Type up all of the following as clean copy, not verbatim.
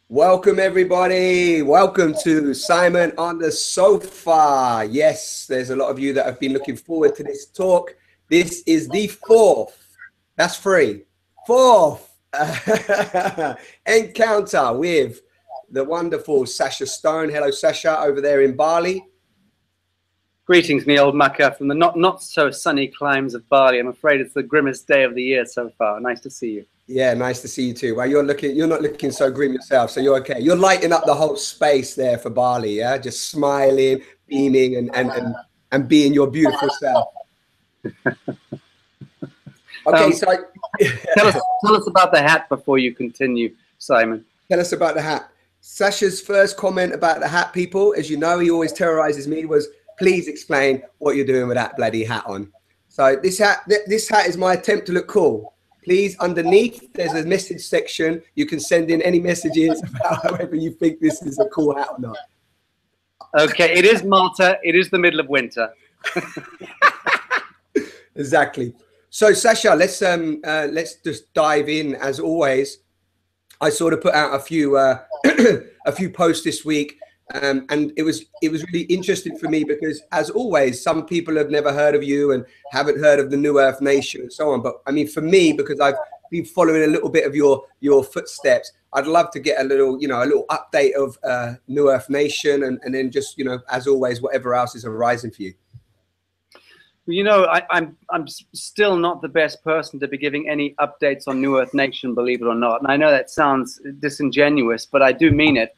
Welcome everybody. Welcome to Simon on the Sofa. Yes, there's a lot of you that have been looking forward to this talk. This is the fourth, that's three, fourth encounter with the wonderful Sacha Stone. Hello Sacha, over there in Bali. Greetings, me old mucker from the not so sunny climes of Bali. I'm afraid it's the grimmest day of the year so far. Nice to see you. Yeah, nice to see you too. Well, you're not looking so grim yourself, so you're okay. You're lighting up the whole space there for Bali, yeah? Just smiling, beaming, and being your beautiful self. Okay, so tell us about the hat before you continue, Simon. Tell us about the hat. Sacha's first comment about the hat, people, as you know, he always terrorizes me, was please explain what you're doing with that bloody hat on. So this hat is my attempt to look cool. Please, underneath, there's a message section. You can send in any messages about however you think this is a cool hat or not. Okay, it is Malta. It is the middle of winter. Exactly. So, Sacha, let's just dive in. As always, I sort of put out a few a few posts this week, and it was really interesting for me because, as always, some people have never heard of you and haven't heard of the New Earth Nation and so on. But I mean, for me, because I've been following a little bit of your footsteps, I'd love to get a little update of New Earth Nation, and then just, as always, whatever else is arising for you. You know, I'm still not the best person to be giving any updates on New Earth Nation, believe it or not. And I know that sounds disingenuous, but I do mean it.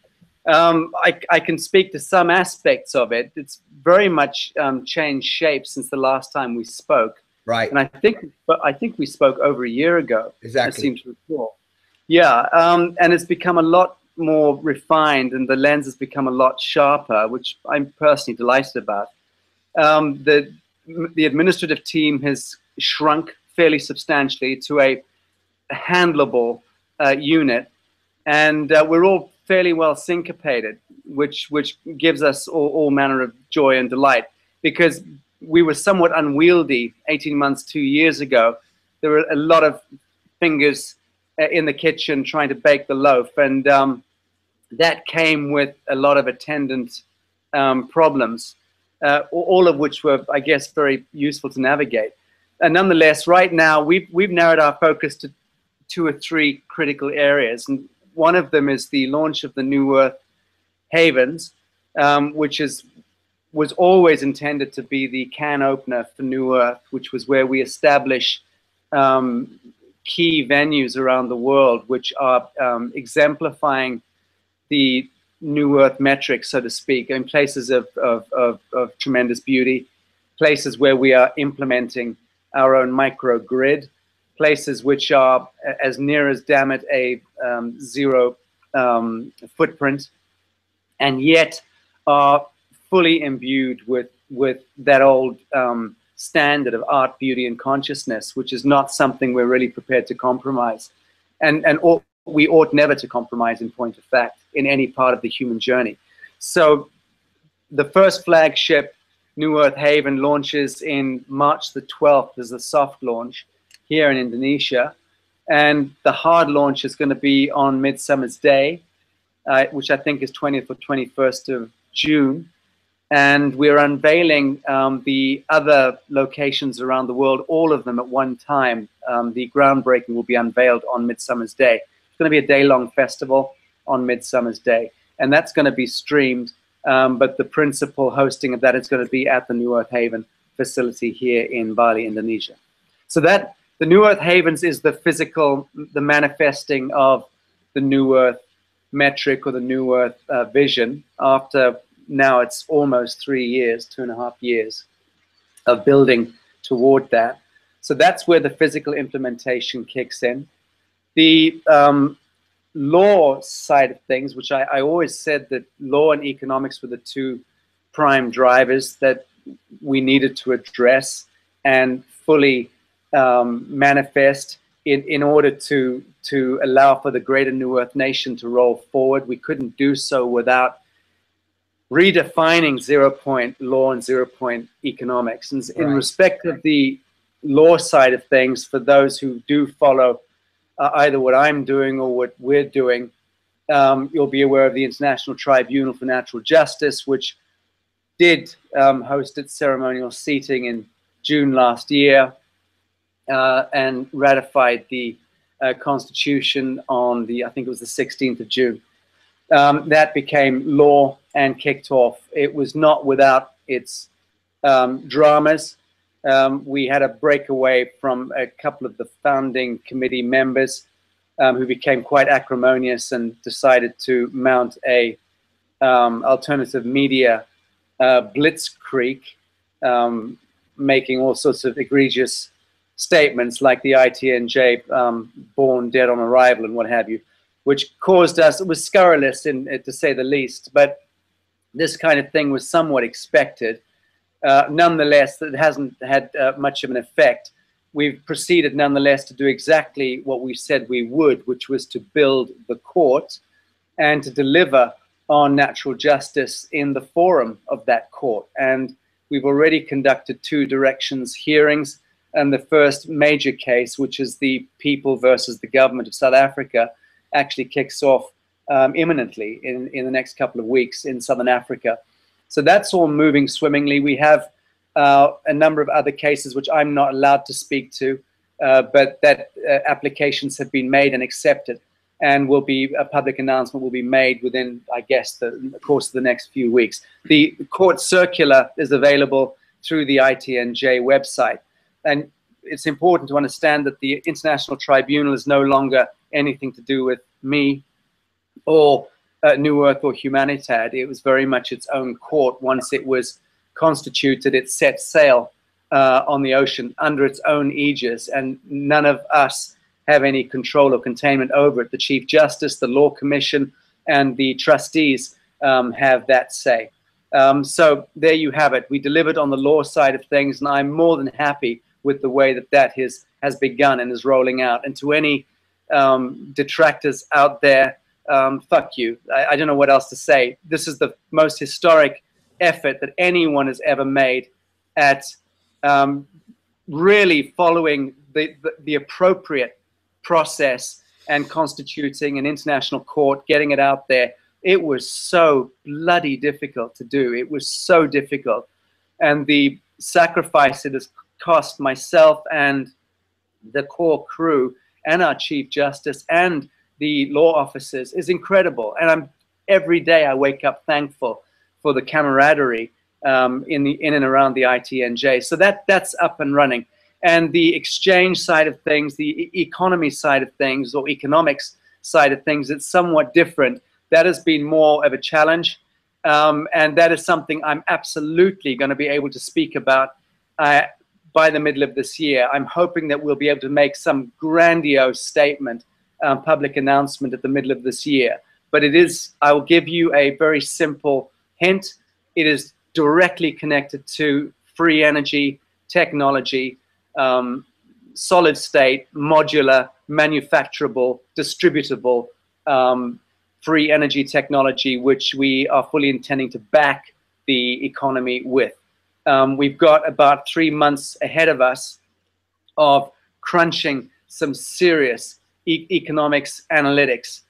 I can speak to some aspects of it. It's very much changed shape since the last time we spoke. Right. And I think we spoke over a year ago. Exactly. I seem to recall. Yeah. And it's become a lot more refined, and the lens has become a lot sharper, which I'm personally delighted about. The administrative team has shrunk fairly substantially to a handleable unit, and we're all fairly well syncopated, which gives us all manner of joy and delight, because we were somewhat unwieldy 18 months, 2 years ago. There were a lot of fingers in the kitchen trying to bake the loaf, and that came with a lot of attendant problems. All of which were, I guess, very useful to navigate. And nonetheless, right now, we've narrowed our focus to 2 or 3 critical areas. And one of them is the launch of the New Earth Havens, which was always intended to be the can opener for New Earth, which was where we establish key venues around the world, which are exemplifying the New Earth metrics, so to speak, in places of tremendous beauty, places where we are implementing our own microgrid, places which are as near as, damn it, a zero footprint, and yet are fully imbued with that old standard of art, beauty, and consciousness, which is not something we're really prepared to compromise. And we ought never to compromise, in point of fact, in any part of the human journey. So the first flagship New Earth Haven launches in March the 12th as a soft launch here in Indonesia. And the hard launch is going to be on Midsummer's Day, which I think is 20th or 21st of June. And we're unveiling the other locations around the world, all of them at one time. The groundbreaking will be unveiled on Midsummer's Day. It's going to be a day-long festival on Midsummer's Day, and that's going to be streamed, but the principal hosting of that is going to be at the New Earth Haven facility here in Bali, Indonesia. So that the New Earth Havens is the physical, the manifesting of the New Earth metric or the New Earth vision, after now it's almost 3 years, 2.5 years of building toward that. So that's where the physical implementation kicks in. The law side of things, which I always said that law and economics were the 2 prime drivers that we needed to address and fully manifest in order to allow for the greater New Earth Nation to roll forward. We couldn't do so without redefining 0-point law and 0-point economics. And in respect of the law side of things, for those who do follow either what I'm doing or what we're doing, You'll be aware of the International Tribunal for Natural Justice, which did host its ceremonial seating in June last year and ratified the Constitution on the, I think it was the 16th of June. That became law and kicked off. It was not without its dramas. We had a breakaway from a couple of the founding committee members who became quite acrimonious and decided to mount a alternative media blitzkrieg, making all sorts of egregious statements like the ITNJ born dead on arrival and what have you, which caused us, it was scurrilous to say the least, but this kind of thing was somewhat expected. Nonetheless, it hasn't had much of an effect. We've proceeded nonetheless to do exactly what we said we would, which was to build the court and to deliver on natural justice in the forum of that court. And we've already conducted 2 directions hearings, and the first major case, which is the people versus the government of South Africa, actually kicks off imminently in the next couple of weeks in Southern Africa. So that's all moving swimmingly. We have a number of other cases which I'm not allowed to speak to, but that applications have been made and accepted, and will be a public announcement will be made within, I guess, the course of the next few weeks. The court circular is available through the ITNJ website, and it's important to understand that the International Tribunal is no longer anything to do with me or New Earth or Humanitad. It was very much its own court. Once it was constituted, it set sail on the ocean under its own aegis, and none of us have any control or containment over it. The Chief Justice, the Law Commission, and the trustees have that say. So there you have it. We delivered on the law side of things, and I'm more than happy with the way that that has begun and is rolling out. And to any detractors out there, fuck you. I don't know what else to say. This is the most historic effort that anyone has ever made at really following the appropriate process and constituting an international court, getting it out there. It was so bloody difficult to do. It was so difficult. And the sacrifice it has cost myself and the core crew and our Chief Justice and the law officers is incredible. And every day I wake up thankful for the camaraderie in and around the ITNJ. So that's up and running. And the exchange side of things, the economy side of things, or economics side of things, it's somewhat different. That has been more of a challenge. And that is something I'm absolutely going to be able to speak about by the middle of this year. I'm hoping that we'll be able to make some grandiose statement, public announcement at the middle of this year. But it is, I will give you a very simple hint. It is directly connected to free energy, technology, solid state, modular, manufacturable, distributable, free energy technology, which we are fully intending to back the economy with. We've got about 3 months ahead of us of crunching some serious economics analytics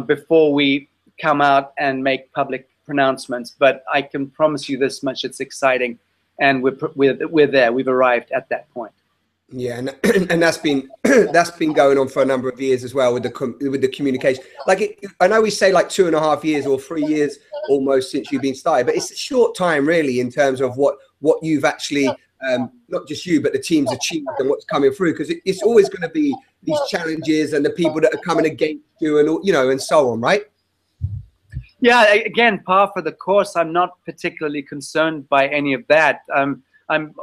before we come out and make public pronouncements. But I can promise you this much: it's exciting, and we're there. We've arrived at that point. Yeah, and that's been going on for a number of years as well with the communication. Like I know we say like 2.5 years or 3 years almost since you've been started, but it's a short time really in terms of what you've actually not just you but the team's achieved and what's coming through, because it's always going to be these challenges and the people that are coming against you and and so on, right? Yeah, again, par for the course. I'm not particularly concerned by any of that. I'm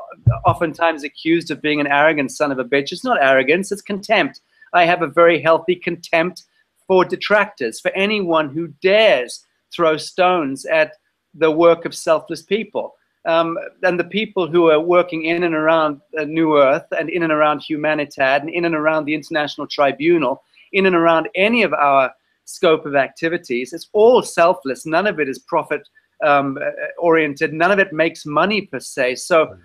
oftentimes accused of being an arrogant son of a bitch. It's not arrogance, it's contempt. I have a very healthy contempt for detractors, for anyone who dares throw stones at the work of selfless people. And the people who are working in and around New Earth and in and around Humanitad and in and around the International Tribunal, in and around any of our scope of activities, it's all selfless. None of it is profit oriented. None of it makes money per se. So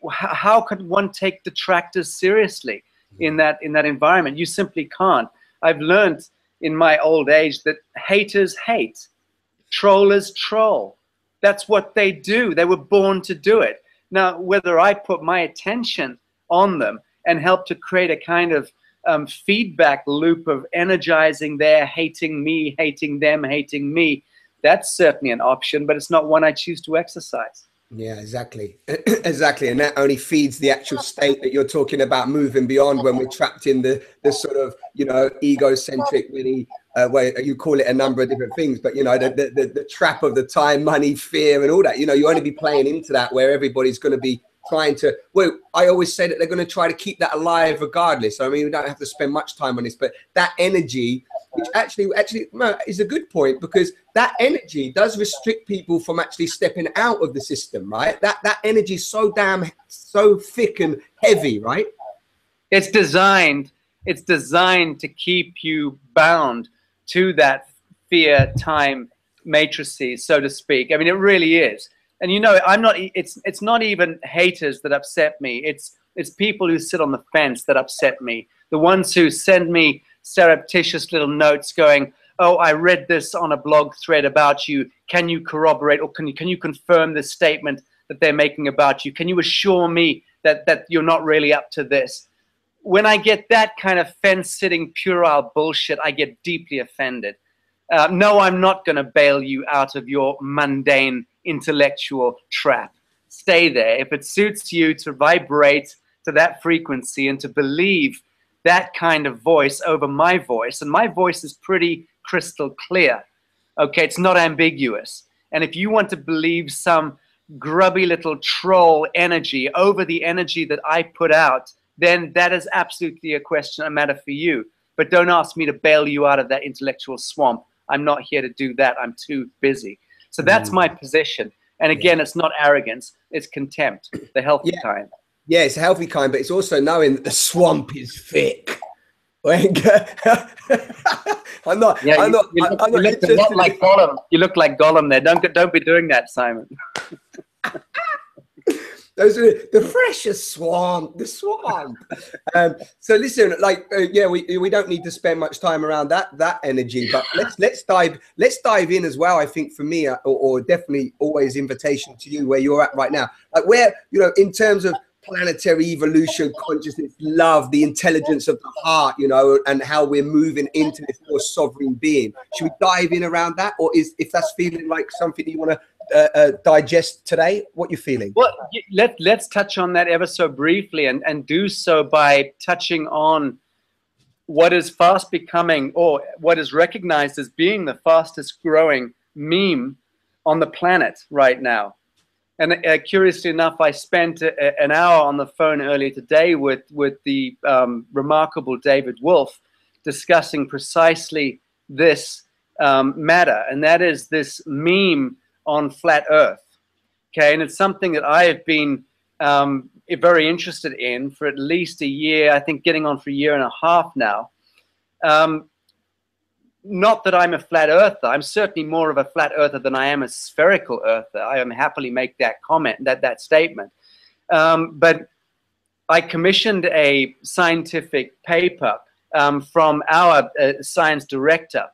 how could one take detractors seriously in that environment? You simply can't. I've learned in my old age that haters hate, trollers troll. That's what they do. They were born to do it. Now, whether I put my attention on them and help to create a kind of feedback loop of energizing their hating me, hating them, hating me, that's certainly an option, but it's not one I choose to exercise. Yeah, exactly. Exactly. And that only feeds the actual state that you're talking about, moving beyond when we're trapped in the sort of, you know, egocentric, really, where you call it a number of different things, but, you know, the trap of the time, money, fear and all that, you know, you only be playing into that where everybody's going to be trying to, well, I always say that they're going to try to keep that alive regardless. I mean, we don't have to spend much time on this, but that energy, which actually no, is a good point, because that energy does restrict people from actually stepping out of the system, right? That energy is so thick and heavy, right? It's designed to keep you bound to that fear time matrices, so to speak. I mean, it really is. And you know, it's not even haters that upset me. It's people who sit on the fence that upset me. The ones who send me surreptitious little notes going, oh, I read this on a blog thread about you. Can you corroborate, or can you confirm this statement that they're making about you? Can you assure me that you're not really up to this? When I get that kind of fence-sitting, puerile bullshit, I get deeply offended. No, I'm not going to bail you out of your mundane intellectual trap. Stay there. If it suits you to vibrate to that frequency and to believe that kind of voice over my voice, and my voice is pretty crystal clear, okay, it's not ambiguous. And if you want to believe some grubby little troll energy over the energy that I put out, then that is absolutely a matter for you. But don't ask me to bail you out of that intellectual swamp. I'm not here to do that. I'm too busy. So that's my position. And again, it's not arrogance, it's contempt, the healthy kind. Yeah, it's a healthy kind, but it's also knowing that the swamp is thick. I'm not. Yeah, I'm not. You look a lot like Gollum. You look like Gollum there. Don't be doing that, Simon. Those are the freshest swamp, the swamp. So listen, like, yeah, we don't need to spend much time around that energy, but let's dive in as well. I think for me, or definitely always invitation to you where you're at right now, like where, you know, in terms of planetary evolution, consciousness, love, the intelligence of the heart, you know, and how we're moving into this more sovereign being. Should we dive in around that, or if that's feeling like something you want to digest today, what you're feeling? Well, let's touch on that ever so briefly, and do so by touching on what is fast becoming, or what is recognized as being the fastest growing meme on the planet right now. And curiously enough, I spent an hour on the phone earlier today with the remarkable David Wolf, discussing precisely this matter, and that is this meme on flat Earth. Okay, and it's something that I have been very interested in for at least a year, I think getting on for a year and a half now. Not that I'm a flat earther. I'm certainly more of a flat earther than I am a spherical earther. I am happily make that comment, that statement. But I commissioned a scientific paper from our science director,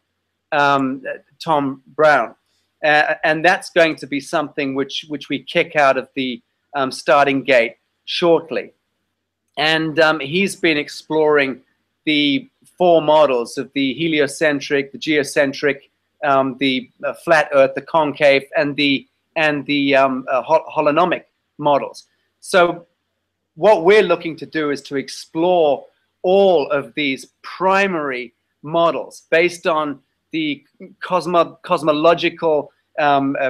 Tom Brown. And that's going to be something which we kick out of the starting gate shortly. And he's been exploring the 4 models of the heliocentric, the geocentric, the flat Earth, the concave, and the holonomic models. So what we're looking to do is to explore all of these primary models based on the cosmological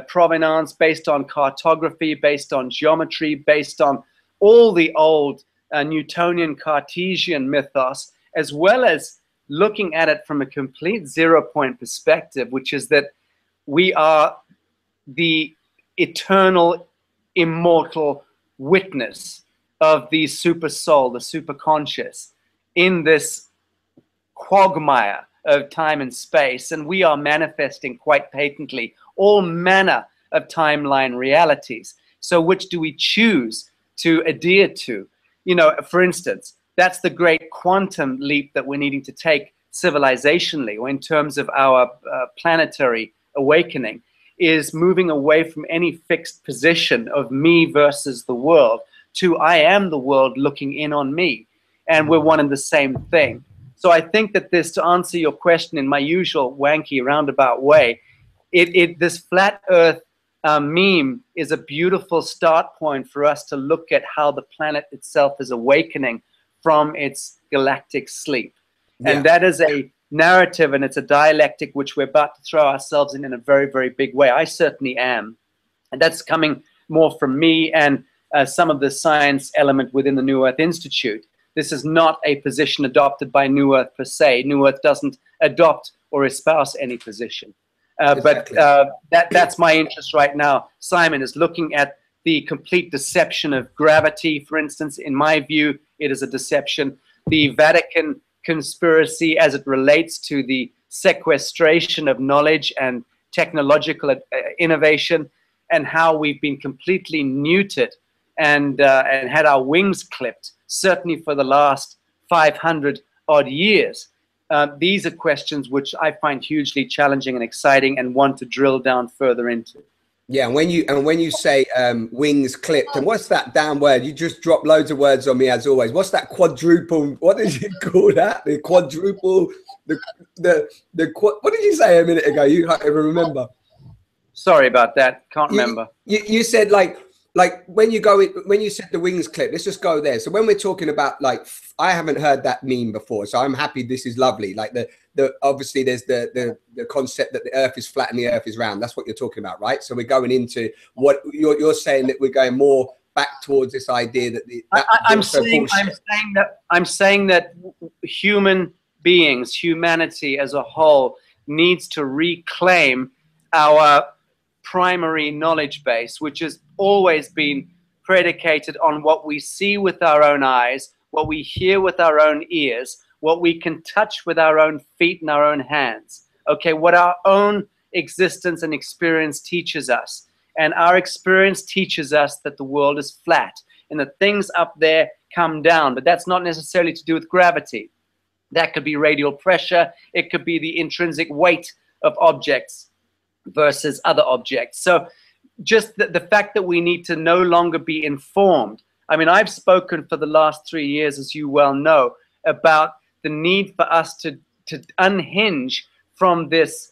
provenance, based on cartography, based on geometry, based on all the old Newtonian Cartesian mythos, as well as looking at it from a complete zero-point perspective, which is that we are the eternal, immortal witness of the super soul, the super conscious, in this quagmire of time and space, and we are manifesting quite patently all manner of timeline realities. So which do we choose to adhere to? You know, for instance, that's the great quantum leap that we're needing to take civilizationally, or in terms of our planetary awakening, is moving away from any fixed position of me versus the world to I am the world looking in on me, and we're one and the same thing. So I think that this, to answer your question in my usual wanky roundabout way, this flat earth meme is a beautiful start point for us to look at how the planet itself is awakening from its galactic sleep. Yeah. And that is a narrative, and it's a dialectic which we're about to throw ourselves in a very, very big way. I certainly am. And that's coming more from me and some of the science element within the New Earth Institute. This is not a position adopted by New Earth per se. New Earth doesn't adopt or espouse any position. Exactly. But that's my interest right now, Simon, is looking at the complete deception of gravity, for instance. In my view, it is a deception. The Vatican conspiracy as it relates to the sequestration of knowledge and technological innovation, and how we've been completely neutered and had our wings clipped, certainly for the last 500 odd years. These are questions which I find hugely challenging and exciting and want to drill down further into. Yeah, and when you say wings clipped, and what's that damn word? You just drop loads of words on me as always. What's that quadruple? What did you call that? The quadruple? What did you say a minute ago? You can't even remember. Sorry about that. Can't remember. You said like when you said the wings clip, let's just go there. So when we're talking about, like, I haven't heard that meme before, so I'm happy. This is lovely. Like the obviously there's the concept that the earth is flat and the earth is round. That's what you're talking about, right? So we're going into what you're saying, that we're going more back towards this idea that I'm saying that human beings, humanity as a whole, needs to reclaim our primary knowledge base, which has always been predicated on what we see with our own eyes, what we hear with our own ears, what we can touch with our own feet and our own hands. Okay, what our own existence and experience teaches us. And our experience teaches us that the world is flat and that things up there come down, but that's not necessarily to do with gravity. That could be radial pressure. It could be the intrinsic weight of objects versus other objects. So just the fact that we need to no longer be informed. I mean, I've spoken for the last 3 years, as you well know, about the need for us to unhinge from this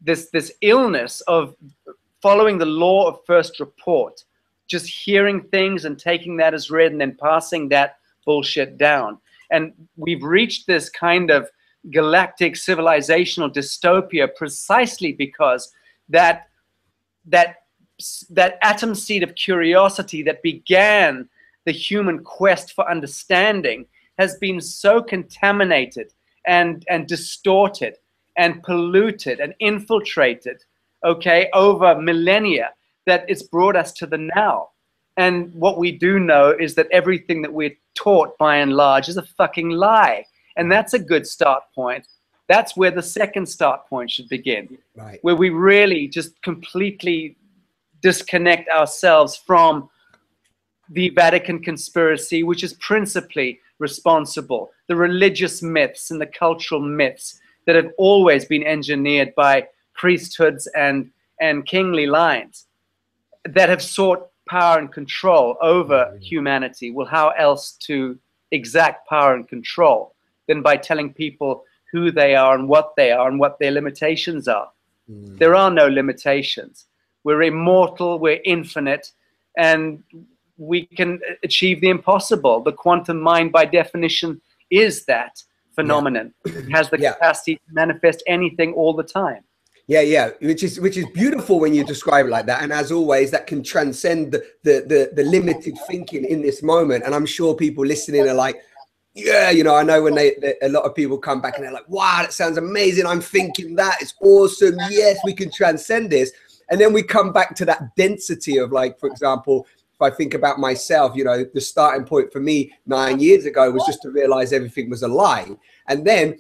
this illness of following the law of first report, just hearing things and taking that as read and then passing that bullshit down. And we've reached this kind of galactic civilizational dystopia precisely because that atom seed of curiosity that began the human quest for understanding has been so contaminated and distorted and polluted and infiltrated, okay, over millennia, that it's brought us to the now. And what we do know is that everything that we're taught by and large is a fucking lie. And that's a good start point. That's where the second start point should begin, right? Where we really just completely disconnect ourselves from the Vatican conspiracy, which is principally responsible, the religious myths and the cultural myths that have always been engineered by priesthoods and kingly lines that have sought power and control over humanity. Well, how else to exact power and control than by telling people who they are and what their limitations are? There are no limitations. We're immortal, we're infinite, and we can achieve the impossible. The quantum mind, by definition, is that phenomenon. It has the capacity to manifest anything all the time. Yeah, which is beautiful when you describe it like that. And as always, that can transcend the limited thinking in this moment. And I'm sure people listening are like, yeah, you know, I know when a lot of people come back and they're like, wow, that sounds amazing. I'm thinking that, it's awesome. Yes, we can transcend this. And then we come back to that density of, like, for example, if I think about myself, you know, the starting point for me 9 years ago was just to realize everything was a lie. And then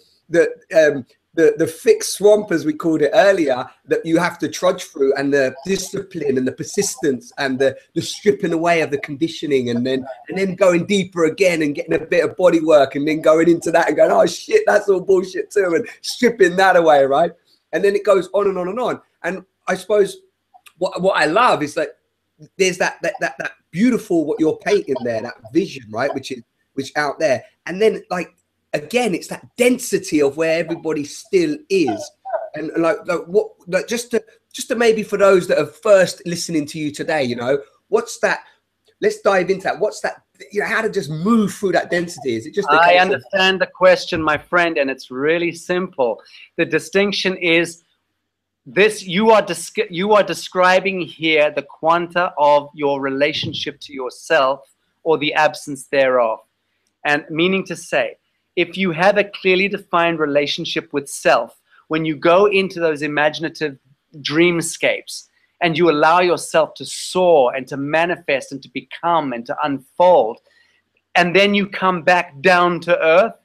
the thick swamp, as we called it earlier, that you have to trudge through, and the discipline and the persistence and the stripping away of the conditioning, and then going deeper again and getting a bit of body work, and then going into that and going, oh shit, that's all bullshit too, and stripping that away, right? And then it goes on and on and on. And I suppose what I love is that there's that beautiful, what you're painting there, that vision, right, which out there, and then like again, it's that density of where everybody still is, and like just to maybe for those that are first listening to you today, you know, what's that? Let's dive into that. What's that? You know, how to just move through that density? Is it just? I understand the question, my friend, and it's really simple. The distinction is this: you are describing here the quanta of your relationship to yourself or the absence thereof, and meaning to say, if you have a clearly defined relationship with self, when you go into those imaginative dreamscapes and you allow yourself to soar and to manifest and to become and to unfold, and then you come back down to earth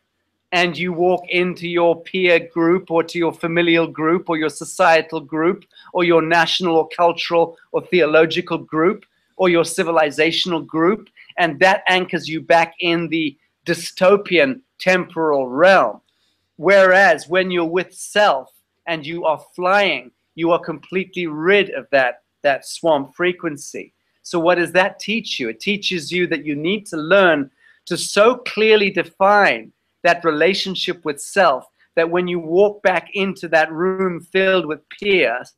and you walk into your peer group or to your familial group or your societal group or your national or cultural or theological group or your civilizational group, and that anchors you back in the dystopian temporal realm. Whereas when you're with self and you are flying, you are completely rid of that swamp frequency. So what does that teach you? It teaches you that you need to learn to so clearly define that relationship with self that when you walk back into that room filled with peers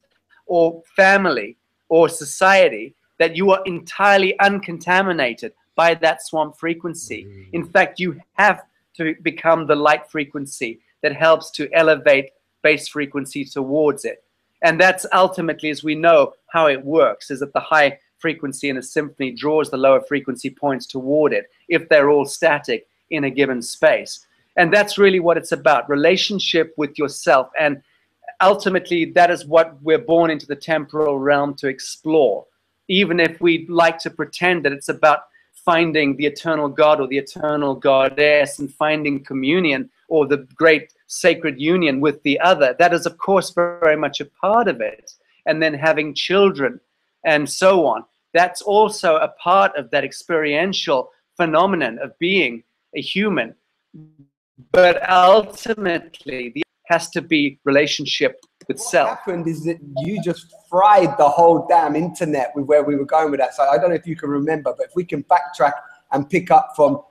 or family or society, that you are entirely uncontaminated by that swamp frequency. In fact, you have to become the light frequency that helps to elevate base frequency towards it. And that's ultimately, as we know, how it works, is that the high frequency in a symphony draws the lower frequency points toward it if they're all static in a given space. And that's really what it's about, relationship with yourself. And ultimately, that is what we're born into the temporal realm to explore, even if we like to pretend that it's about finding the eternal God or the eternal goddess and finding communion or the great sacred union with the other. That is, of course, very much a part of it. And then having children and so on. That's also a part of that experiential phenomenon of being a human. But ultimately, the has to be relationship with self. What happened is that you just fried the whole damn internet with where we were going with that. So I don't know if you can remember, but if we can backtrack and pick up from,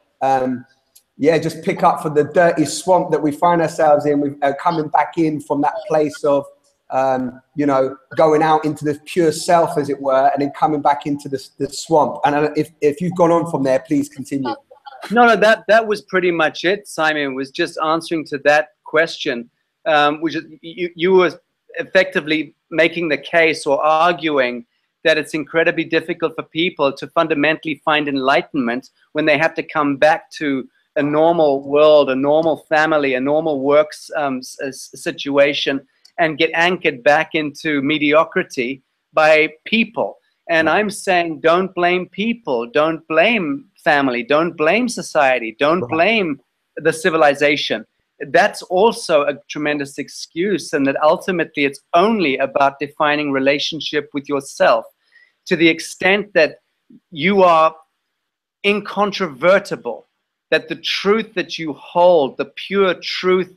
just pick up from the dirty swamp that we find ourselves in. We're coming back in from that place of, you know, going out into the pure self, as it were, and then coming back into the swamp. And if you've gone on from there, please continue. No, that was pretty much it, Simon. Was just answering to that question, which is, you were effectively making the case or arguing that it's incredibly difficult for people to fundamentally find enlightenment when they have to come back to a normal world, a normal family, a normal works situation, and get anchored back into mediocrity by people. And I'm saying, don't blame people, don't blame family, don't blame society, don't blame the civilization. That's also a tremendous excuse, and that ultimately it's only about defining relationship with yourself to the extent that you are incontrovertible, that the truth that you hold, the pure truth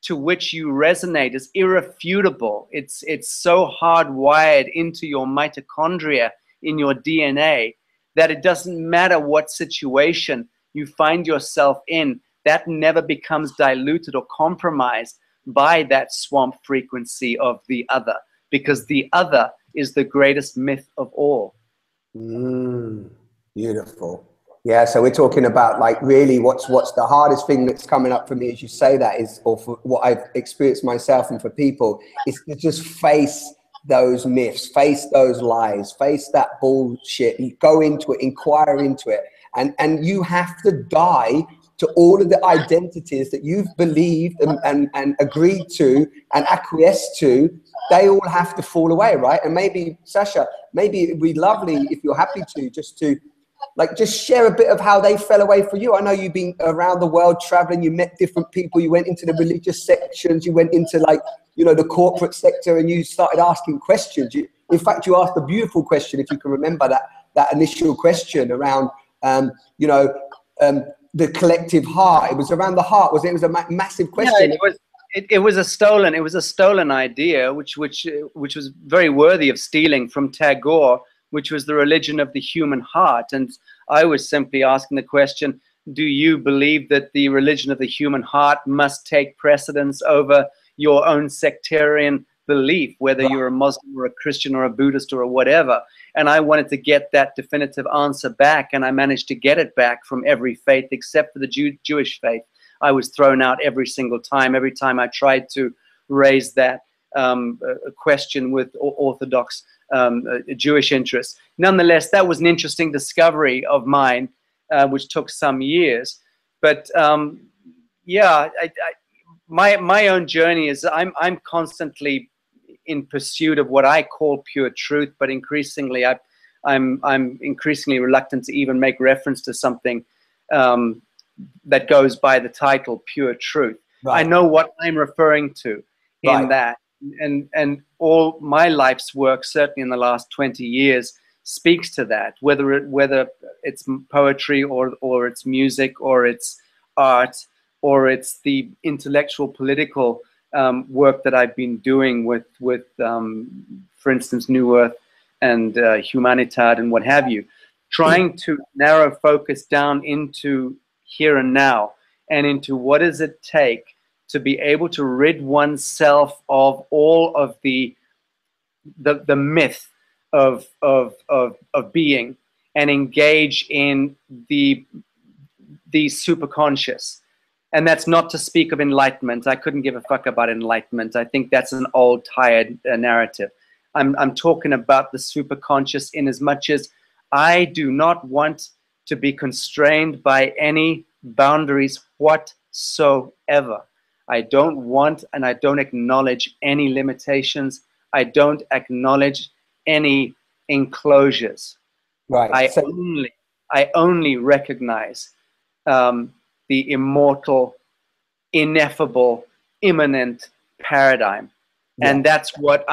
to which you resonate, is irrefutable. It's so hardwired into your mitochondria, in your DNA, that it doesn't matter what situation you find yourself in, that never becomes diluted or compromised by that swamp frequency of the other, because the other is the greatest myth of all. Beautiful. Yeah, so we're talking about, like, really what's the hardest thing that's coming up for me as you say that is, or for what I've experienced myself and for people, is to just face those myths, face those lies, face that bullshit, go into it, inquire into it. And you have to die to all of the identities that you've believed and agreed to and acquiesced to. They all have to fall away, right? And maybe, Sacha, maybe it'd be lovely if you're happy to just to like just share a bit of how they fell away for you. I know you've been around the world traveling, you met different people, you went into the religious sections, you went into like, you know, the corporate sector, and you started asking questions. In fact, you asked a beautiful question, if you can remember that initial question around, you know, the collective heart. It was around the heart, was it? It was a massive question. Yeah, it was a stolen idea, which was very worthy of stealing from Tagore, which was the religion of the human heart. And I was simply asking the question, do you believe that the religion of the human heart must take precedence over your own sectarian belief, whether you're a Muslim or a Christian or a Buddhist or whatever? And I wanted to get that definitive answer back, and I managed to get it back from every faith except for the Jewish faith. I was thrown out every single time. Every time I tried to raise that question with Orthodox Jewish interests. Nonetheless, that was an interesting discovery of mine, which took some years. But yeah, my own journey is I'm constantly in pursuit of what I call pure truth, but increasingly I'm increasingly reluctant to even make reference to something that goes by the title pure truth. Right. I know what I'm referring to in that. And all my life's work, certainly in the last 20 years, speaks to that, whether it's poetry or it's music or it's art or it's the intellectual political work that I've been doing with for instance, New Earth and Humanitad and what have you, trying to narrow focus down into here and now and into what does it take to be able to rid oneself of all of the myth of being and engage in the superconscious. And that's not to speak of enlightenment. I couldn't give a fuck about enlightenment. I think that's an old, tired narrative. I'm talking about the superconscious in as much as I do not want to be constrained by any boundaries whatsoever. I don't want and I don't acknowledge any limitations. I don't acknowledge any enclosures. Right. I only recognize the immortal, ineffable, immanent paradigm. Yeah. And that's what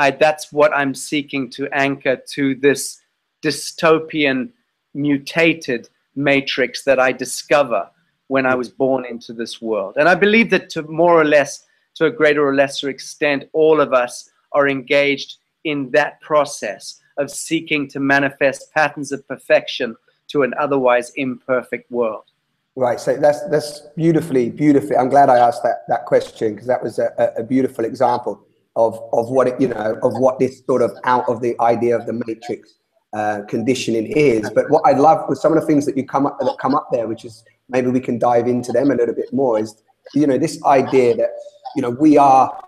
I'm seeking to anchor to this dystopian, mutated matrix that I discover when I was born into this world. And I believe that to more or less, to a greater or lesser extent, all of us are engaged in that process of seeking to manifest patterns of perfection to an otherwise imperfect world. Right, so that's beautifully. I'm glad I asked that question, because that was a beautiful example of what it, you know, of what this sort of out of the idea of the matrix conditioning is. But what I love with some of the things that come up there, which is maybe we can dive into them a little bit more, is, you know, this idea that, you know, we are,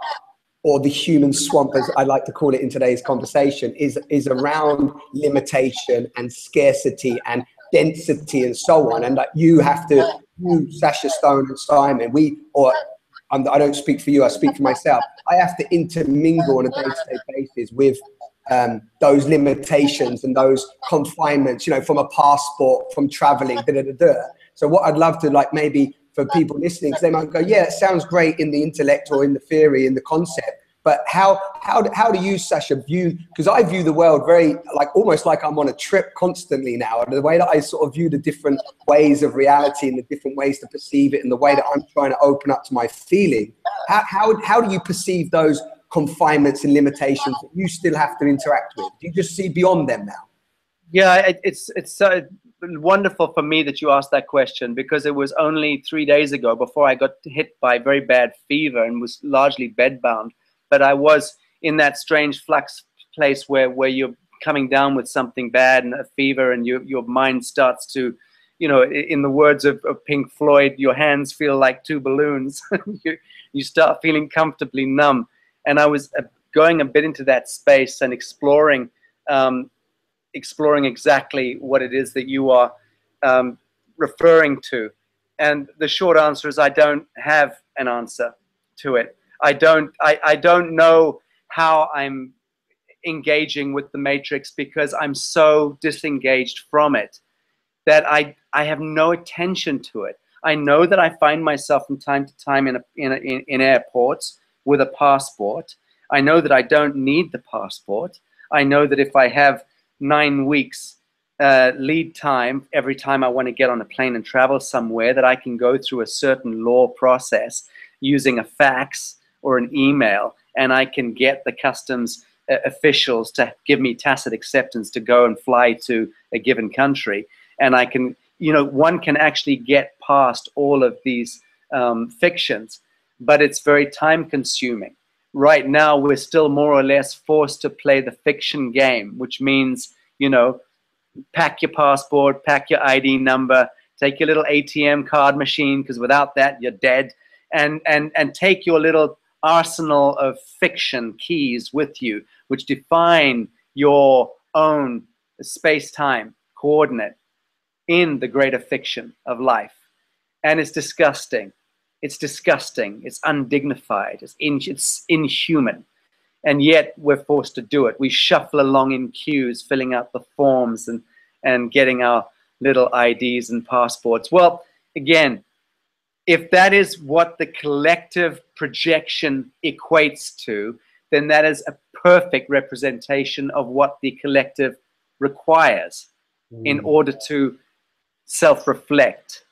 or the human swamp, as I like to call it in today's conversation, is around limitation and scarcity and density and so on. And that you have to, you, Sacha Stone and Simon, I don't speak for you, I speak for myself. I have to intermingle on a day-to-day basis with those limitations and those confinements, you know, from a passport, from traveling, So what I'd love to, like, maybe for people listening, because they might go, yeah, it sounds great in the intellect or in the theory, in the concept, but how do you, Sacha, view, because I view the world very, like, almost like I'm on a trip constantly now, the way that I sort of view the different ways of reality and the different ways to perceive it and the way that I'm trying to open up to my feeling. How do you perceive those confinements and limitations that you still have to interact with? Do you just see beyond them now? Yeah, it's so wonderful for me that you asked that question, because it was only 3 days ago, before I got hit by very bad fever and was largely bedbound, but I was in that strange flux place where you're coming down with something bad and a fever, and your mind starts to, you know, in the words of Pink Floyd, your hands feel like two balloons. you start feeling comfortably numb. And I was going a bit into that space and exploring exactly what it is that you are referring to. And the short answer is I don't have an answer to it. I don't know how I'm engaging with the matrix, because I'm so disengaged from it. that I have no attention to it. I know that I find myself from time to time in airports with a passport. I know that I don't need the passport. I know that if I have 9 weeks lead time every time I want to get on a plane and travel somewhere, that I can go through a certain law process using a fax or an email, and I can get the customs officials to give me tacit acceptance to go and fly to a given country. And I can, you know, one can actually get past all of these fictions, but it's very time consuming. Right now, we're still more or less forced to play the fiction game, which means, you know, pack your passport, pack your ID number, take your little ATM card machine, because without that, you're dead, and take your little arsenal of fiction keys with you, which define your own space-time coordinate in the greater fiction of life. And it's disgusting. It's disgusting. It's undignified. It's inhuman. And yet we're forced to do it. We shuffle along in queues, filling out the forms and getting our little IDs and passports. Well, again, if that is what the collective projection equates to, then that is a perfect representation of what the collective requires in order to self-reflect.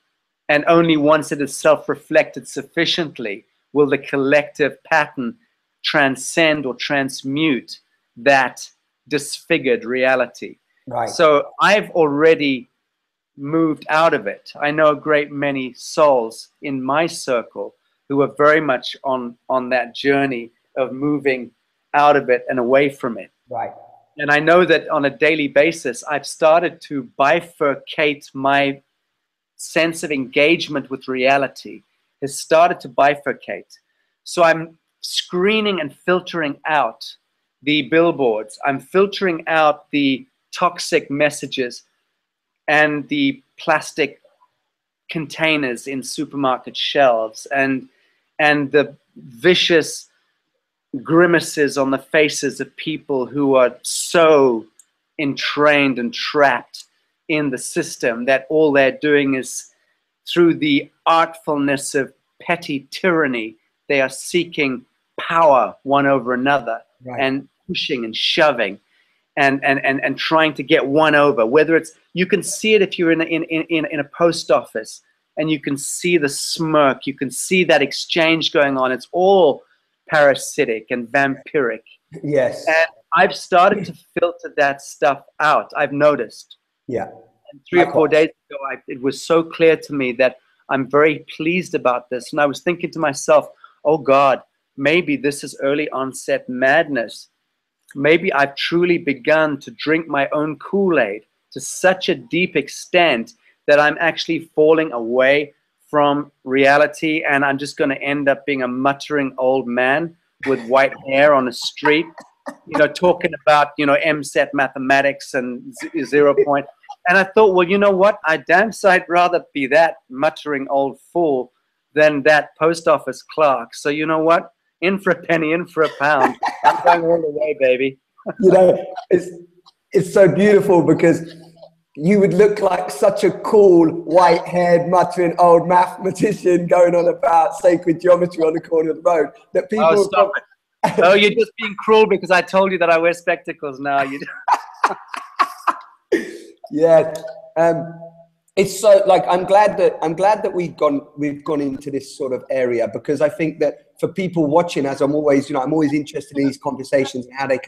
And only once it is self-reflected sufficiently will the collective pattern transcend or transmute that disfigured reality. Right. So I've already moved out of it. I know a great many souls in my circle who are very much on that journey of moving out of it and away from it. Right. And I know that on a daily basis, I've started to bifurcate my sense of engagement with reality, has started to bifurcate. So I'm screening and filtering out the billboards. I'm filtering out the toxic messages and the plastic containers in supermarket shelves and the vicious grimaces on the faces of people who are so entrained and trapped in the system that all they're doing is, through the artfulness of petty tyranny, they are seeking power one over another, right, and pushing and shoving and trying to get one over. Whether it's, you can see it if you're in a post office and you can see the smirk, you can see that exchange going on. It's all parasitic and vampiric. Yes. And I've started to filter that stuff out. I've noticed. Yeah. And 3 or 4 days ago, it was so clear to me that I'm very pleased about this. And I was thinking to myself, oh God, maybe this is early onset madness. Maybe I've truly begun to drink my own Kool-Aid to such a deep extent that I'm actually falling away from reality, and I'm just going to end up being a muttering old man with white hair on the street, you know, talking about, you know, MSET mathematics and 0 point. And I thought, well, you know what? I damn sight rather be that muttering old fool than that post office clerk. So you know what? In for a penny, in for a pound. I'm going all the way, baby. You know, it's so beautiful because you would look like such a cool, white-haired, muttering old mathematician going on about sacred geometry on the corner of the road that people... Oh, stop it. Oh, you're just being cruel because I told you that I wear spectacles now. You. Yeah. It's so, like, I'm glad that we've gone into this sort of area, because I think that for people watching, as I'm always, you know, I'm always interested in these conversations and how they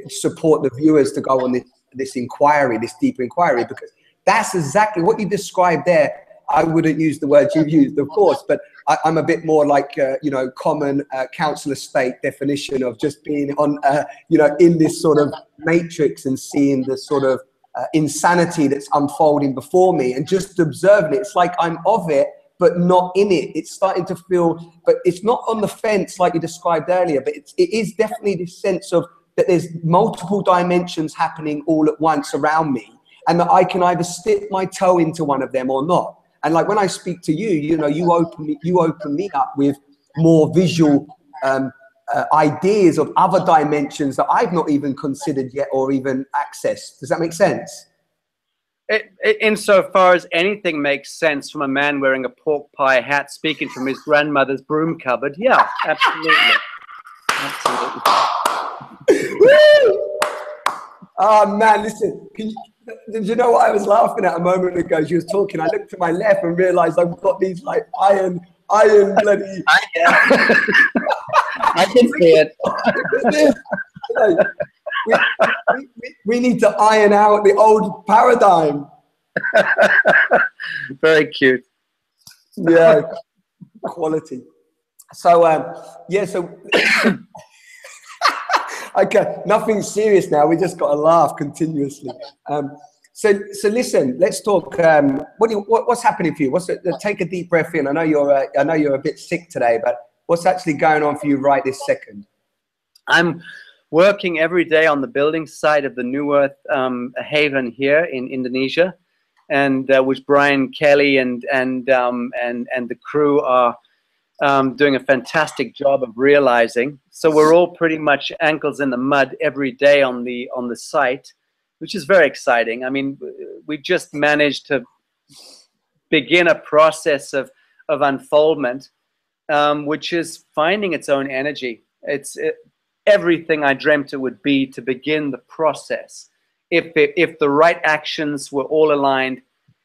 support the viewers to go on this inquiry, this deeper inquiry, because that's exactly what you described there. I wouldn't use the words you've used, of course, but I'm a bit more like, you know, common council estate definition of just being on, you know, in this sort of matrix and seeing the sort of insanity that's unfolding before me and just observing it. It's like I'm of it, but not in it. It's starting to feel, but it's not on the fence like you described earlier, but it is definitely this sense of that there's multiple dimensions happening all at once around me, and that I can either stick my toe into one of them or not. And like when I speak to you, you know, you open me up with more visual ideas of other dimensions that I've not even considered yet or even accessed. Does that make sense? Insofar as anything makes sense from a man wearing a pork pie hat speaking from his grandmother's broom cupboard, yeah, absolutely. Absolutely. Oh man, listen, did you know what I was laughing at a moment ago? She was talking, I looked to my left and realized I've got these like iron bloody... I can see it. We need to iron out the old paradigm. Very cute. Yeah, quality. So, yeah, so... Okay, nothing serious now. We just got to laugh continuously. So listen. Let's talk. What's happening for you? Take a deep breath in. I know you're a bit sick today, but what's actually going on for you right this second? I'm working every day on the building site of the New Earth haven here in Indonesia, and which Brian Kelly and the crew are doing a fantastic job of realizing. So we're all pretty much ankles in the mud every day on the site, which is very exciting. I mean, we've just managed to begin a process of unfoldment, which is finding its own energy. It's everything I dreamt it would be to begin the process. If the right actions were all aligned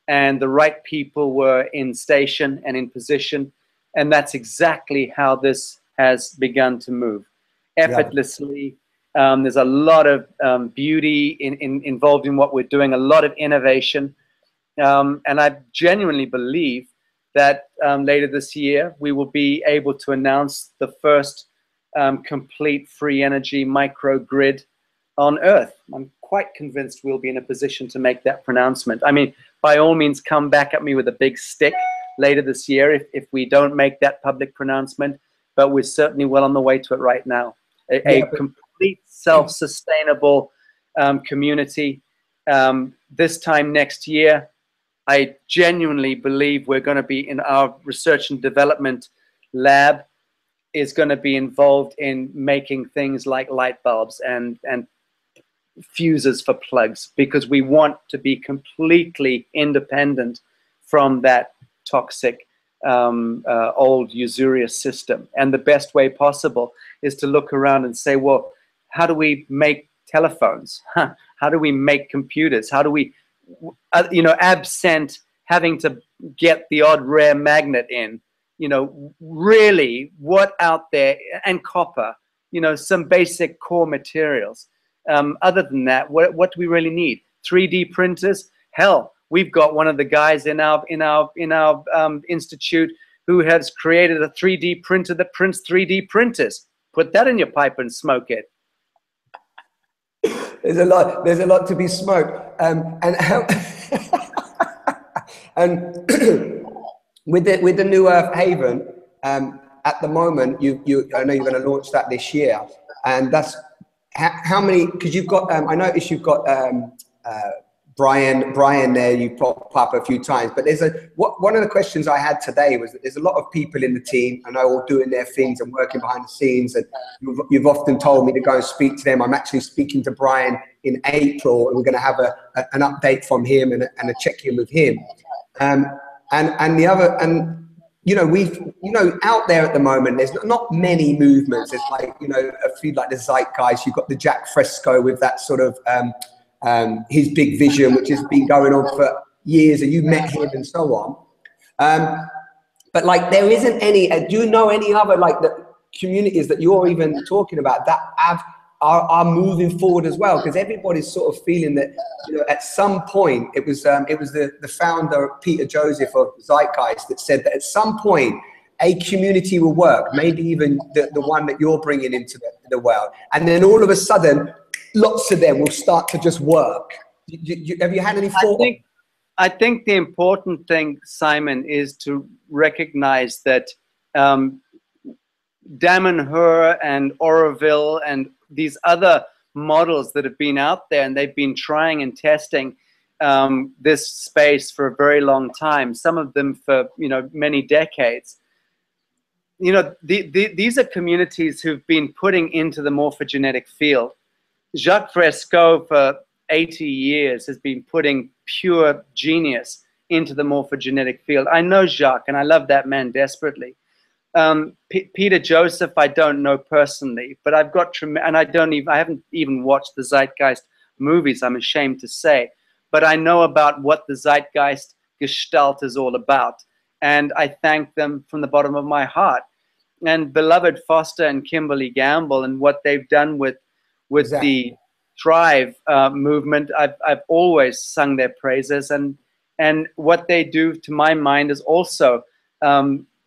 and the right people were in station and in position, and that's exactly how this has begun to move effortlessly. Yeah. There's a lot of beauty involved in what we're doing, a lot of innovation. And I genuinely believe that later this year, we will be able to announce the first complete free energy microgrid on Earth. I'm quite convinced we'll be in a position to make that pronouncement. I mean, by all means, come back at me with a big stick later this year if we don't make that public pronouncement, but we're certainly well on the way to it right now. A complete self-sustainable community. This time next year, I genuinely believe we're going to be in our research and development lab is going to be involved in making things like light bulbs and fuses for plugs, because we want to be completely independent from that toxic old usurious system. And the best way possible is to look around and say, well, how do we make telephones? How do we make computers? How do we, absent having to get the odd rare magnet in, really what out there, and copper, some basic core materials. Other than that, what do we really need? 3D printers? Hell, we've got one of the guys in our institute who has created a 3D printer that prints 3D printers. Put that in your pipe and smoke it. There's a lot to be smoked. And with the New Earth Haven, at the moment, I know you're going to launch that this year, and that's how many? Because you've got, I noticed you've got Brian there. You popped up a few times, but one of the questions I had today was that there's a lot of people in the team, I know, all doing their things and working behind the scenes, and you've often told me to go and speak to them. I'm actually speaking to Brian in April, and we're going to have an update from him and a check-in with him. Out there at the moment, there's not many movements. There's like, a few like the Zeitgeist. You've got the Jack Fresco with that sort of his big vision, which has been going on for years, and you met him and so on. But like, there isn't any. Do you know any other like the communities that you're even talking about that are moving forward as well? Because everybody's sort of feeling that at some point it was the founder Peter Joseph of Zeitgeist that said that at some point a community will work, maybe even the one that you're bringing into the world, and then all of a sudden lots of them will start to just work. Have you had any thought? I think the important thing, Simon, is to recognize that Damanhur and Oroville and these other models that have been out there, and they've been trying and testing this space for a very long time, some of them for many decades. These are communities who've been putting into the morphogenetic field. Jacques Fresco for 80 years has been putting pure genius into the morphogenetic field. I know Jacques, and I love that man desperately. Peter Joseph, I don't know personally, but I've got and I haven't even watched the Zeitgeist movies, I'm ashamed to say, but I know about what the Zeitgeist Gestalt is all about, and I thank them from the bottom of my heart. And beloved Foster and Kimberly Gamble and what they've done with Exactly. the Thrive movement, I've always sung their praises, and what they do, to my mind, is also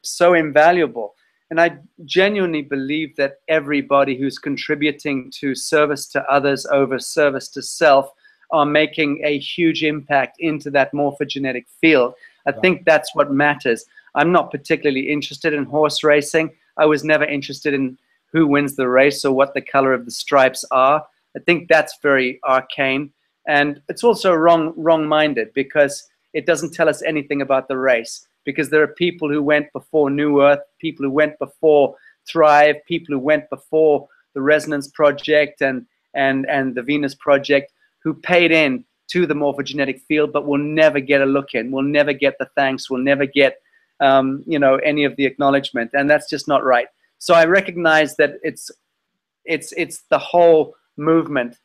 so invaluable. And I genuinely believe that everybody who's contributing to service to others over service to self are making a huge impact into that morphogenetic field. I think that's what matters. I'm not particularly interested in horse racing. I was never interested in who wins the race or what the color of the stripes are. I think that's very arcane. And it's also wrong-minded, because it doesn't tell us anything about the race. Because there are people who went before New Earth, people who went before Thrive, people who went before the Resonance Project and the Venus Project, who paid in to the morphogenetic field, but will never get a look in, will never get the thanks, will never get you know, any of the acknowledgement, and that's just not right. So I recognize that it's the whole movement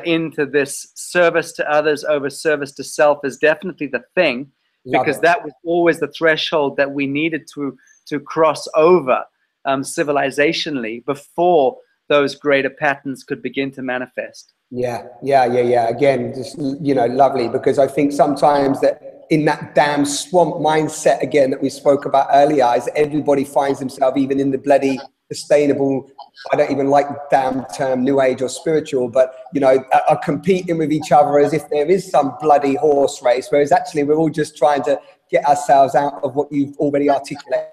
into this service to others over service to self is definitely the thing. Because that was always the threshold that we needed to cross over civilizationally before those greater patterns could begin to manifest. Yeah. Again, just, you know, lovely, because I think sometimes that in that damn swamp mindset again that we spoke about earlier, is everybody finds themselves even in the bloody sustainable, I don't even like the damn term new age or spiritual, but you know, are competing with each other as if there is some bloody horse race, whereas actually we're all just trying to get ourselves out of what you've already articulated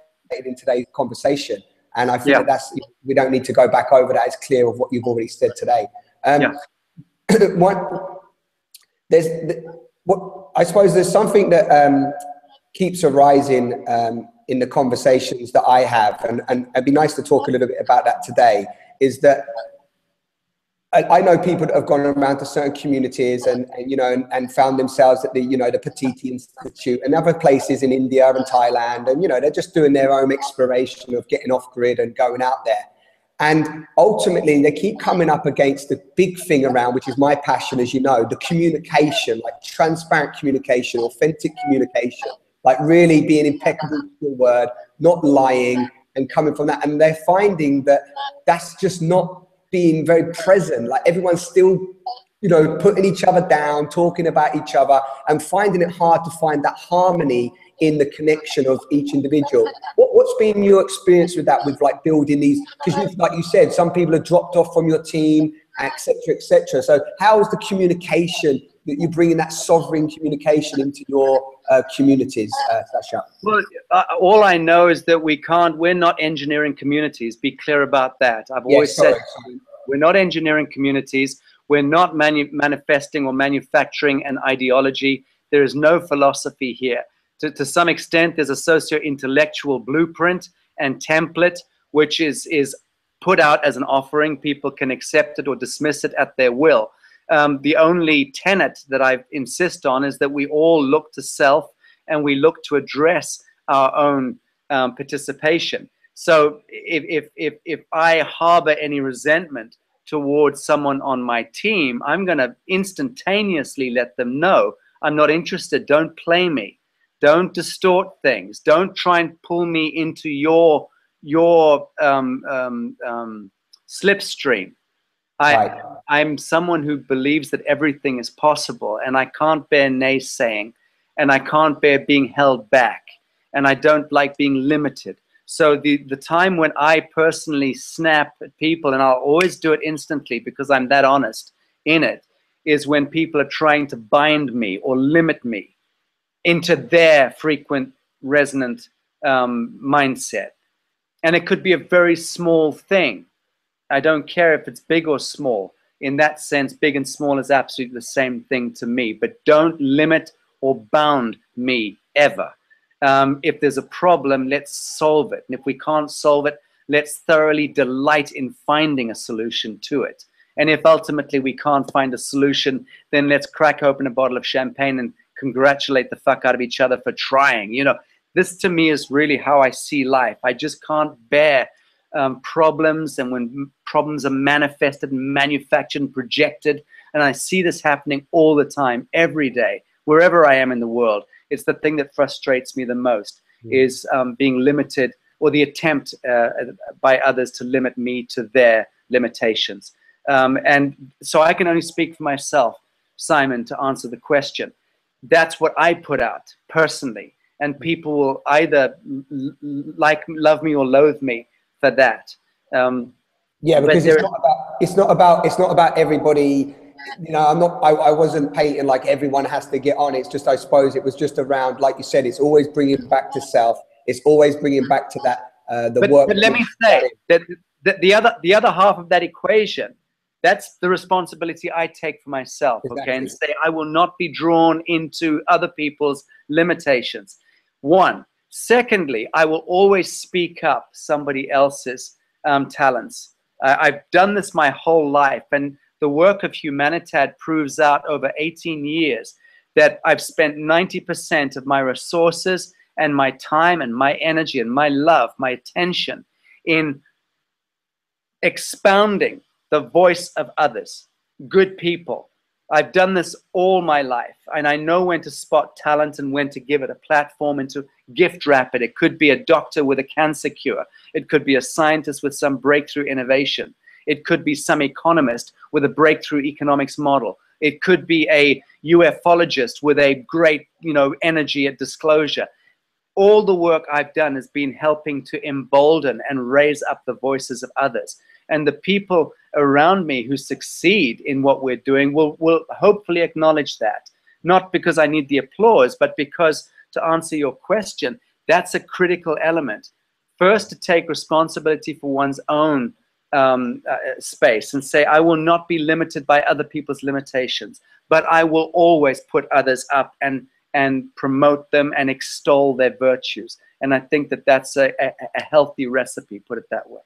in today's conversation. And I think that we don't need to go back over that. It's clear of what you've already said today. I suppose there's something that keeps arising in the conversations that I have, and it'd be nice to talk a little bit about that today, is that I know people that have gone around to certain communities and you know, and found themselves at the, you know, the Patiti Institute and other places in India and Thailand, and you know, they're just doing their own exploration of getting off grid and going out there. And ultimately, they keep coming up against the big thing around, which is my passion, as you know, the communication, like transparent communication, authentic communication, like really being impeccable with your word, not lying, and coming from that. And they're finding that that's just not being very present. Like everyone's still, you know, putting each other down, talking about each other, and finding it hard to find that harmony in the connection of each individual. What's been your experience with that, with like building these, because like you said, some people have dropped off from your team, etc., etc. So how is the communication that you're bringing, that sovereign communication into your communities, Sacha? Well, all I know is that we're not engineering communities. Be clear about that. I've always said we're not engineering communities. We're not manifesting or manufacturing an ideology. There is no philosophy here. To some extent, there's a socio-intellectual blueprint and template, which is put out as an offering. People can accept it or dismiss it at their will. The only tenet that I insist on is that we all look to self and we look to address our own participation. So if I harbor any resentment towards someone on my team, I'm going to instantaneously let them know I'm not interested. Don't play me. Don't distort things. Don't try and pull me into your slipstream. I'm someone who believes that everything is possible, and I can't bear naysaying, and I can't bear being held back, and I don't like being limited. So the time when I personally snap at people, and I'll always do it instantly because I'm that honest in it, is when people are trying to bind me or limit me into their frequent resonant mindset. And it could be a very small thing. I don't care if it's big or small. In that sense, big and small is absolutely the same thing to me. But don't limit or bound me ever. If there's a problem, let's solve it. And if we can't solve it, let's thoroughly delight in finding a solution to it. And if ultimately we can't find a solution, then let's crack open a bottle of champagne and congratulate the fuck out of each other for trying. You know, this to me is really how I see life. I just can't bear problems, and when problems are manifested and manufactured and projected, and I see this happening all the time, every day, wherever I am in the world. It's the thing that frustrates me the most, is being limited, or the attempt by others to limit me to their limitations. And so I can only speak for myself, Simon, to answer the question. That's what I put out personally, and people will either love me or loathe me for that. Yeah, because it's not about everybody. You know, I wasn't painting like everyone has to get on. It's just, I suppose it was just around, like you said, it's always bringing back to self. It's always bringing back to that, work. But let me say that the other half of that equation, that's the responsibility I take for myself. Exactly. Okay, and say I will not be drawn into other people's limitations. One. Secondly, I will always speak up somebody else's talents. I've done this my whole life, and the work of Humanitad proves out over 18 years that I've spent 90% of my resources and my time and my energy and my love, my attention in expounding the voice of others, good people. I've done this all my life, and I know when to spot talent and when to give it a platform and to gift wrap it. It could be a doctor with a cancer cure. It could be a scientist with some breakthrough innovation. It could be some economist with a breakthrough economics model. It could be a ufologist with a great, energy at disclosure. All the work I've done has been helping to embolden and raise up the voices of others. And the people around me who succeed in what we're doing will hopefully acknowledge that. Not because I need the applause, but because, to answer your question, that's a critical element. First, to take responsibility for one's own space and say, I will not be limited by other people's limitations, but I will always put others up and promote them and extol their virtues. And I think that that's a healthy recipe, put it that way.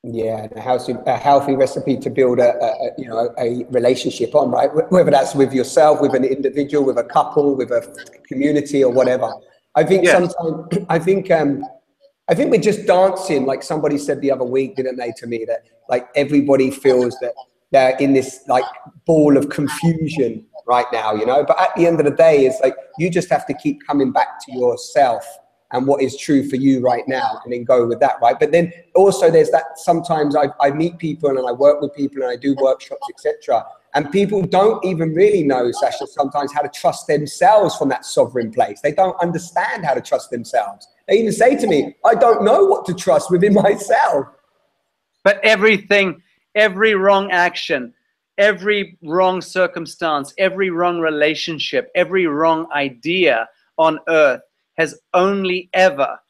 Yeah, a healthy recipe to build a relationship on, right? Whether that's with yourself, with an individual, with a couple, with a community, or whatever. I think sometimes, I think we're just dancing, like somebody said the other week, didn't they, to me, that like everybody feels that they're in this like ball of confusion right now, But at the end of the day, it's like you just have to keep coming back to yourself and what is true for you right now, and then go with that, right? But then also there's that, sometimes I meet people and I work with people and I do workshops, etc. And people don't even really know, Sacha, sometimes how to trust themselves from that sovereign place. They don't understand how to trust themselves. They even say to me, I don't know what to trust within myself. But everything, every wrong action, every wrong circumstance, every wrong relationship, every wrong idea on earth has only ever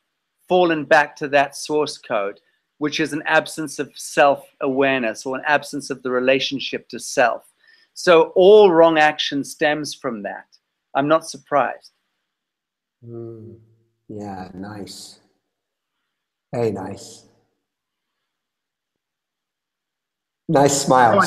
fallen back to that source code, which is an absence of self-awareness or an absence of the relationship to self. So all wrong action stems from that. I'm not surprised. Yeah, nice. Very nice. Nice smile.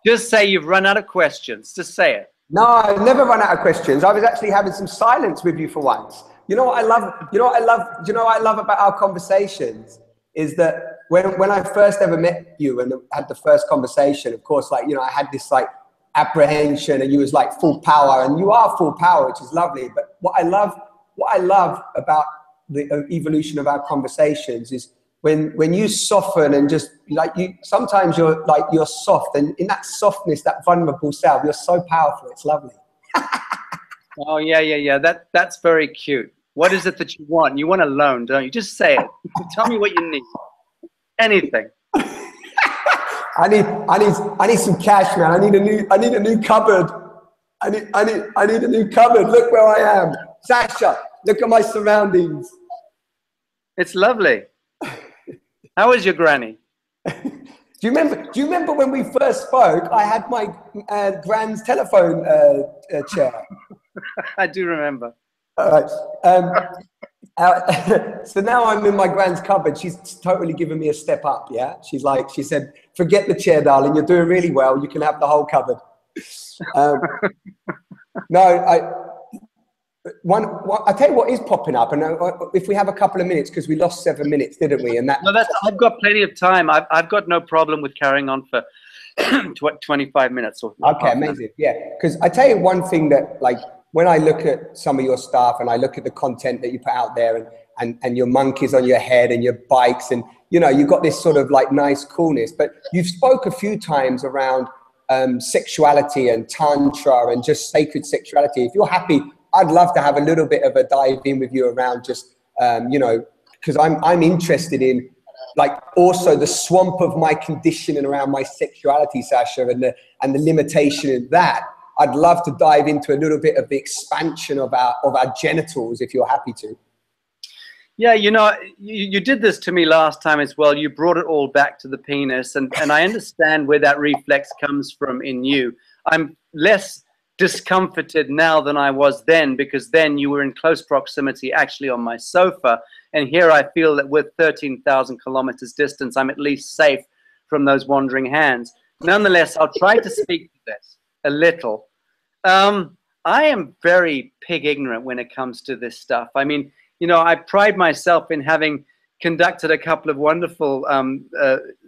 Just say you've run out of questions. Just say it. No, I've never run out of questions. I was actually having some silence with you for once. You know what I love about our conversations is that when I first ever met you and had the first conversation, of course, like, I had this like apprehension, and you was like full power, and you are full power, which is lovely. But what I love about the evolution of our conversations is when you soften and just like sometimes you're soft, and in that softness, that vulnerable self, you're so powerful. It's lovely. Oh yeah. That's very cute. What is it that you want? You want a loan, don't you? Just say it. Tell me what you need. Anything. I need some cash, man. I need a new cupboard. I need a new cupboard. Look where I am, Sacha. Look at my surroundings. It's lovely. How is your granny? Do you remember when we first spoke? I had my grand's telephone chair. I do remember. All right. So now I'm in my grand's cupboard. She's totally given me a step up. Yeah, she said, forget the chair, darling. You're doing really well. You can have the whole cupboard. No, I tell you what is popping up, and if we have a couple of minutes, because we lost 7 minutes, didn't we? And that. No, I've got plenty of time. I've got no problem with carrying on for 25 minutes. Or okay, amazing. Yeah, because I tell you one thing that, like, when I look at some of your stuff and I look at the content that you put out there, and your monkeys on your head and your bikes, and you've got this sort of like nice coolness, but you've spoke a few times around sexuality and tantra and just sacred sexuality. If you're happy, I'd love to have a little bit of a dive in with you around just because I'm interested in, like, also the swamp of my conditioning around my sexuality, Sacha, and the limitation of that. I'd love to dive into a little bit of the expansion of our genitals, if you're happy to. Yeah, you did this to me last time as well. You brought it all back to the penis, and I understand where that reflex comes from in you. I'm less discomforted now than I was then, because then you were in close proximity actually on my sofa, and here I feel that with 13,000 kilometers distance, I'm at least safe from those wandering hands. Nonetheless, I'll try to speak to this a little. I am very pig ignorant when it comes to this stuff. I mean, I pride myself in having conducted a couple of wonderful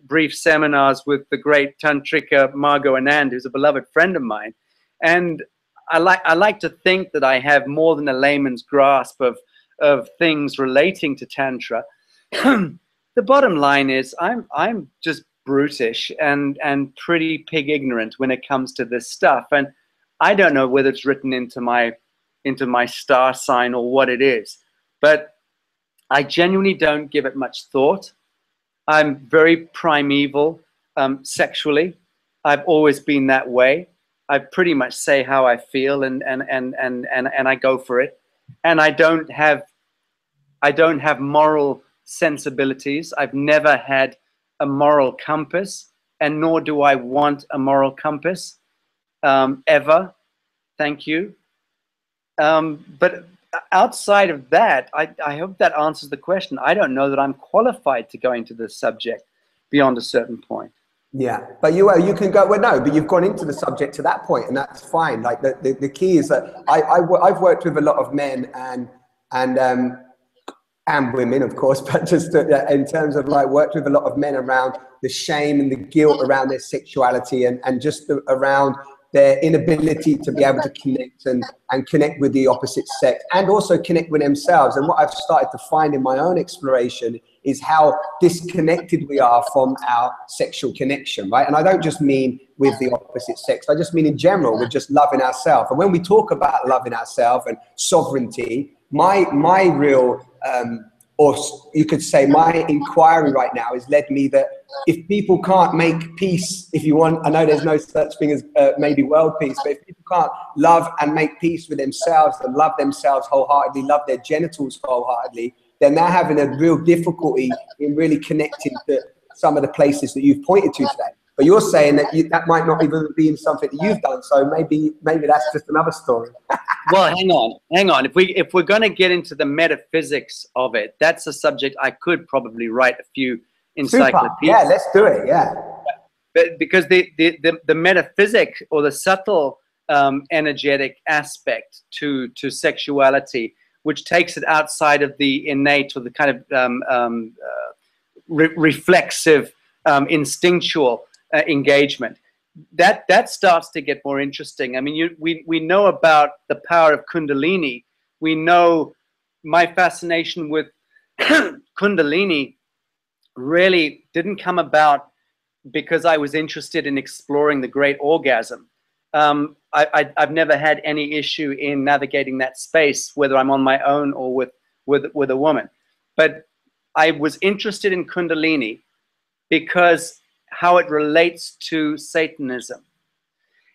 brief seminars with the great Tantrika Margot Anand, who's a beloved friend of mine. And I like to think that I have more than a layman's grasp of things relating to Tantra. The bottom line is I'm just brutish and pretty pig ignorant when it comes to this stuff. And I don't know whether it's written into my star sign or what it is, but I genuinely don't give it much thought. I'm very primeval sexually. I've always been that way. I pretty much say how I feel, and I go for it. And I don't have moral sensibilities. I've never had a moral compass, and nor do I want a moral compass ever. Thank you. But outside of that, I hope that answers the question. I don't know that I'm qualified to go into this subject beyond a certain point. Yeah, but you can go, well, no, but you've gone into the subject to that point, and that's fine. Like the key is that I've worked with a lot of men and women, of course, but just in terms of, like, worked with a lot of men around the shame and the guilt around their sexuality, and just around their inability to be able to connect and connect with the opposite sex, and also connect with themselves. And what I've started to find in my own exploration is how disconnected we are from our sexual connection, right? And I don't just mean with the opposite sex, I just mean in general, with just loving ourselves. And when we talk about loving ourselves and sovereignty, my real, or you could say my inquiry right now has led me that if people can't make peace, if you want, I know there's no such thing as maybe world peace, but if people can't love and make peace with themselves and love themselves wholeheartedly, love their genitals wholeheartedly, then they're having a real difficulty in really connecting to some of the places that you've pointed to today. But you're saying that that might not even be something that you've done, so maybe that's just another story. Well, hang on. If we're going to get into the metaphysics of it, that's a subject I could probably write a few encyclopedias. Yeah, let's do it. Yeah, but because the metaphysic or the subtle energetic aspect to sexuality, which takes it outside of the innate or the kind of reflexive, instinctual engagement, that starts to get more interesting. I mean, we know about the power of Kundalini. We know my fascination with Kundalini really didn't come about because I was interested in exploring the great orgasm. I've never had any issue in navigating that space, whether I'm on my own or with a woman. But I was interested in Kundalini because how it relates to Satanism.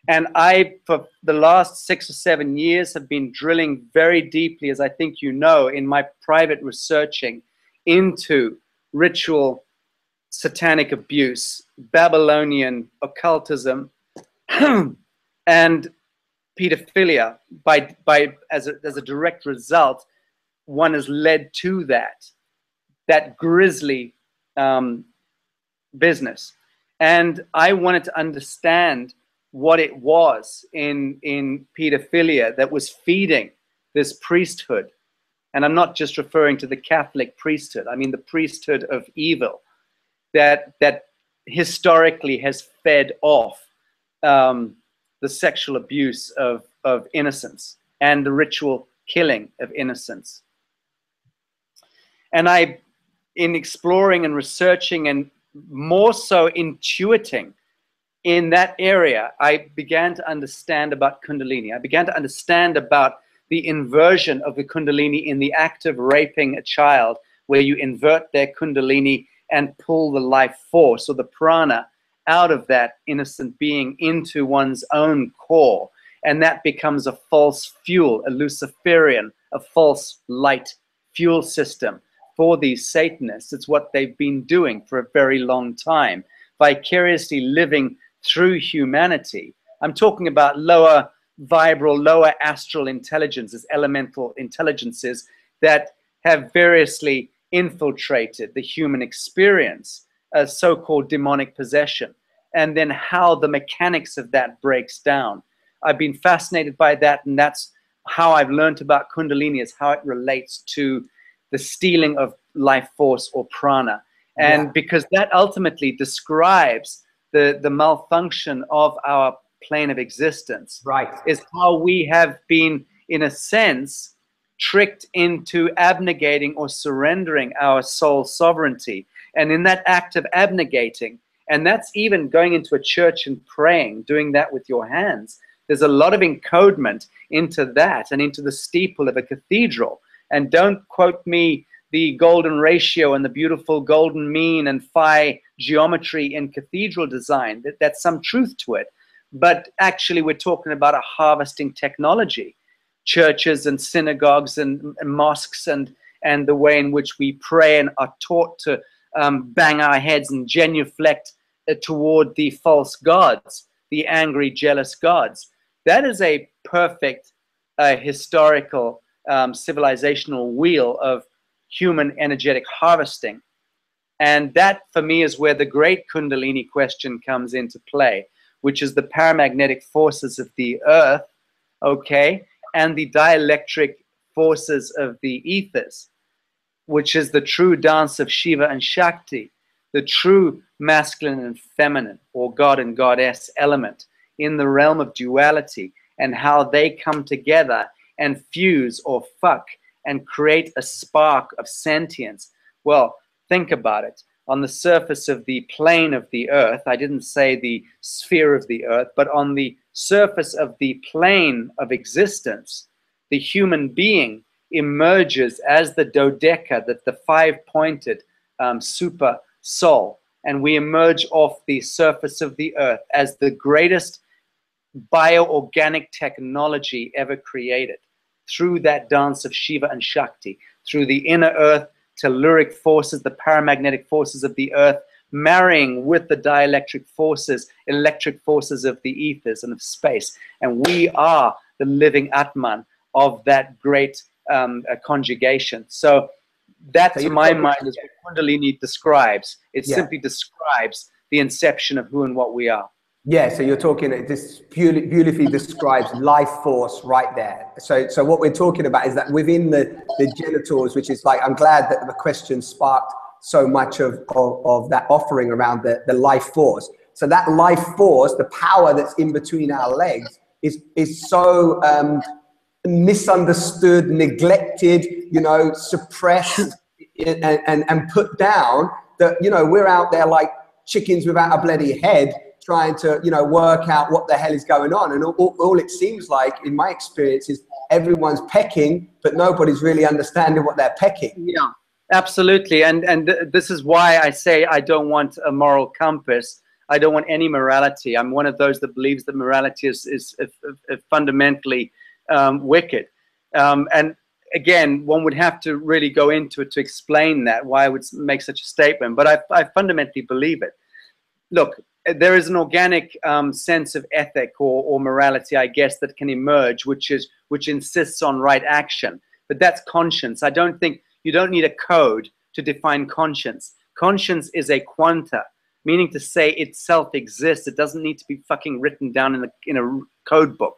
And I, for the last 6 or 7 years, have been drilling very deeply, as I think you know, in my private researching into ritual satanic abuse, Babylonian occultism, and pedophilia as a direct result one is led to that grisly business. And I wanted to understand what it was in pedophilia that was feeding this priesthood. And I'm not just referring to the Catholic priesthood. I mean the priesthood of evil that historically has fed off the sexual abuse of innocence and the ritual killing of innocence. And in exploring and researching and more so intuiting in that area, I began to understand about Kundalini. I began to understand about the inversion of the Kundalini in the act of raping a child, where you invert their Kundalini and pull the life force or the prana out of that innocent being into one's own core. And that becomes a false fuel, a Luciferian, a false light fuel system for these Satanists. It's what they've been doing for a very long time, vicariously living through humanity. I'm talking about lower vibral, lower astral intelligences, elemental intelligences that have variously infiltrated the human experience, as so-called demonic possession, and then how the mechanics of that breaks down. I've been fascinated by that, and that's how I've learned about Kundalini, is how it relates to the stealing of life force or prana. And because that ultimately describes the malfunction of our plane of existence, right, is how we have been, in a sense, tricked into abnegating or surrendering our soul sovereignty. And in that act of abnegating, and that's even going into a church and praying, doing that with your hands, there's a lot of encodement into that and into the steeple of a cathedral. And don't quote me the golden ratio and the beautiful golden mean and phi geometry in cathedral design. That's some truth to it. But actually, we're talking about a harvesting technology. Churches and synagogues and mosques and the way in which we pray and are taught to bang our heads and genuflect toward the false gods, the angry, jealous gods. That is a perfect historical civilizational wheel of human energetic harvesting. And that, for me, is where the great Kundalini question comes into play, which is the paramagnetic forces of the earth, okay, and the dielectric forces of the ethers, which is the true dance of Shiva and Shakti, the true masculine and feminine, or God and Goddess element in the realm of duality, and how they come together and fuse or fuck and create a spark of sentience. Well, think about it. On the surface of the plane of the earth, I didn't say the sphere of the earth, but on the surface of the plane of existence, the human being emerges as the dodeca, the five-pointed super soul. And we emerge off the surface of the earth as the greatest bioorganic technology ever created, through that dance of Shiva and Shakti, through the inner earth telluric forces, the paramagnetic forces of the earth, marrying with the dielectric forces, electric forces of the ethers and of space. And we are the living Atman of that great conjugation. So that, to my mind, is what Kundalini describes. It simply describes the inception of who and what we are. Yeah, so you're talking, this beautifully describes life force right there. So what we're talking about is that within the genitals, which is like, I'm glad that the question sparked so much of that offering around the life force. So that life force, the power that's in between our legs, is so misunderstood, neglected, you know, suppressed and put down that, you know, we're out there like chickens without a bloody head, trying to, you know, work out what the hell is going on. And all it seems like, in my experience, is everyone's pecking, but nobody's really understanding what they're pecking. Yeah, absolutely. And this is why I say I don't want a moral compass. I don't want any morality. I'm one of those that believes that morality is fundamentally wicked. And again, one would have to really go into it to explain that, why I would make such a statement. But I fundamentally believe it. Look, there is an organic sense of ethic or morality, I guess, that can emerge, which insists on right action. but that's conscience. I don't think you don't need a code to define conscience. Conscience is a quanta, meaning to say itself exists. It doesn't need to be fucking written down in a code book.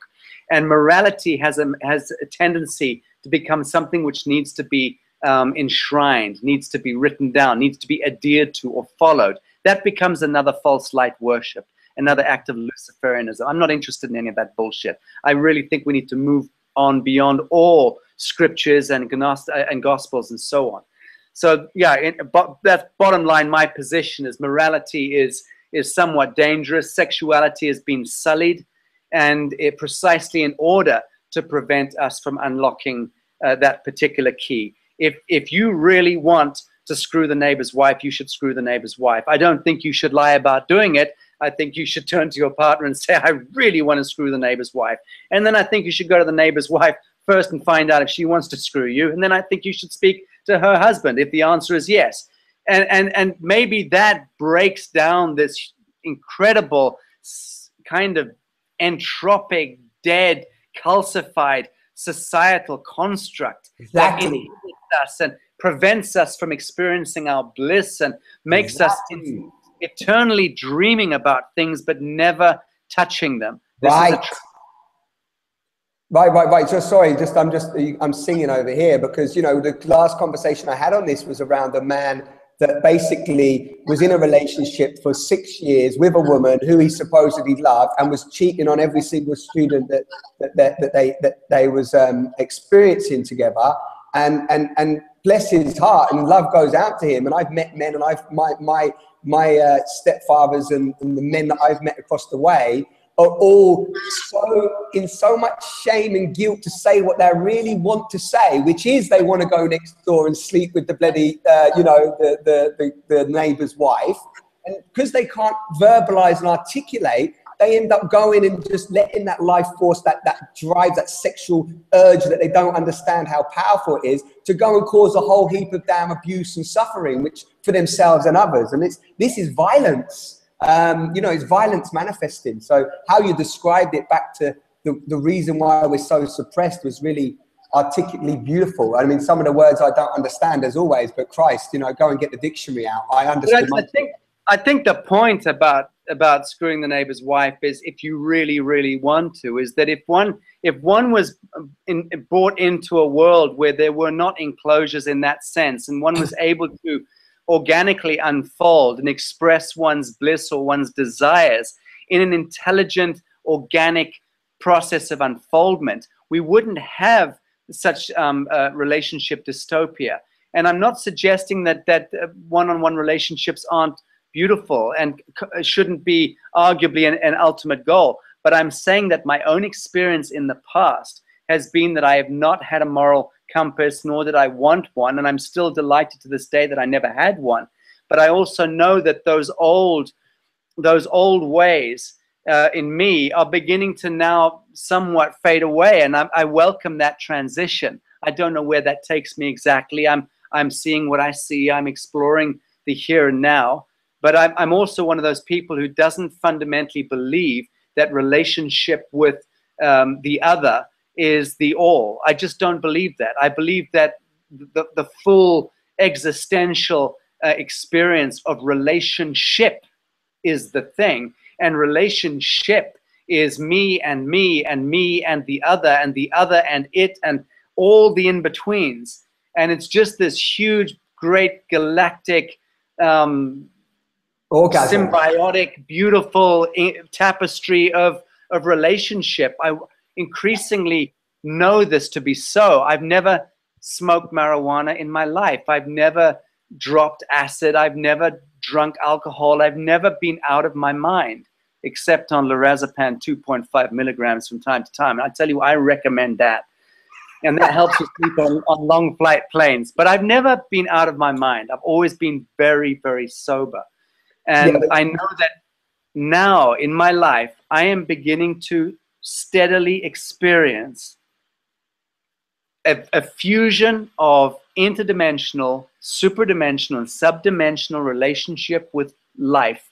And morality has a tendency to become something which needs to be enshrined, needs to be written down, needs to be adhered to or followed. That becomes another false light worship, another act of Luciferianism. I'm not interested in any of that bullshit. I really think we need to move on beyond all scriptures and gospels and so on. So yeah, that's bottom line. My position is morality is somewhat dangerous. Sexuality has been sullied, and precisely in order to prevent us from unlocking that particular key. If you really want to screw the neighbor's wife, you should screw the neighbor's wife. I don't think you should lie about doing it. I think you should turn to your partner and say, I really want to screw the neighbor's wife. And then I think you should go to the neighbor's wife first and find out if she wants to screw you. And then I think you should speak to her husband if the answer is yes. And maybe that breaks down this incredible kind of entropic, dead, calcified societal construct that inhibits us and prevents us from experiencing our bliss and makes us eternally dreaming about things but never touching them. Right. Just sorry, I'm singing over here because, you know, the last conversation I had on this was around a man that basically was in a relationship for 6 years with a woman who he supposedly loved and was cheating on every single student that they was experiencing together. And bless his heart, and love goes out to him. And I've met men, and my stepfathers and the men that I've met across the way are all in so much shame and guilt to say what they really want to say, which is they want to go next door and sleep with the bloody, the neighbor's wife. And because they can't verbalize and articulate, they end up going and just letting that life force, that drive, that sexual urge that they don't understand how powerful it is, to go and cause a whole heap of damn abuse and suffering, which for themselves and others. And this is violence. It's violence manifesting. So how you described it back to the reason why we're so suppressed was really articulately beautiful. I mean, some of the words I don't understand as always, but Christ, go and get the dictionary out. I understand. I think the point about screwing the neighbor's wife is, if you really, really want to, is that if one was brought into a world where there were not enclosures in that sense, and one was able to organically unfold and express one's bliss or one's desires in an intelligent, organic process of unfoldment, we wouldn't have such relationship dystopia. And I'm not suggesting that one-on-one relationships aren't beautiful and shouldn't be arguably an ultimate goal. But I'm saying that my own experience in the past has been that I have not had a moral compass, nor did I want one, and I'm still delighted to this day that I never had one. But I also know that those old ways in me are beginning to now somewhat fade away, and I welcome that transition. I don't know where that takes me exactly. I'm seeing what I see. I'm exploring the here and now. But I'm also one of those people who doesn't fundamentally believe that relationship with the other is the all. I just don't believe that. I believe that the full existential experience of relationship is the thing. And relationship is me and me and me and the other and the other and it and all the in-betweens. And it's just this huge, great galactic symbiotic, beautiful tapestry of relationship. I increasingly know this to be so. I've never smoked marijuana in my life. I've never dropped acid. I've never drunk alcohol. I've never been out of my mind, except on lorazepam 2.5 milligrams from time to time. And I tell you, I recommend that. And that helps with people on long flight planes. But I've never been out of my mind. I've always been very, very sober. And I know that now in my life, I am beginning to steadily experience a fusion of interdimensional, superdimensional, and subdimensional relationship with life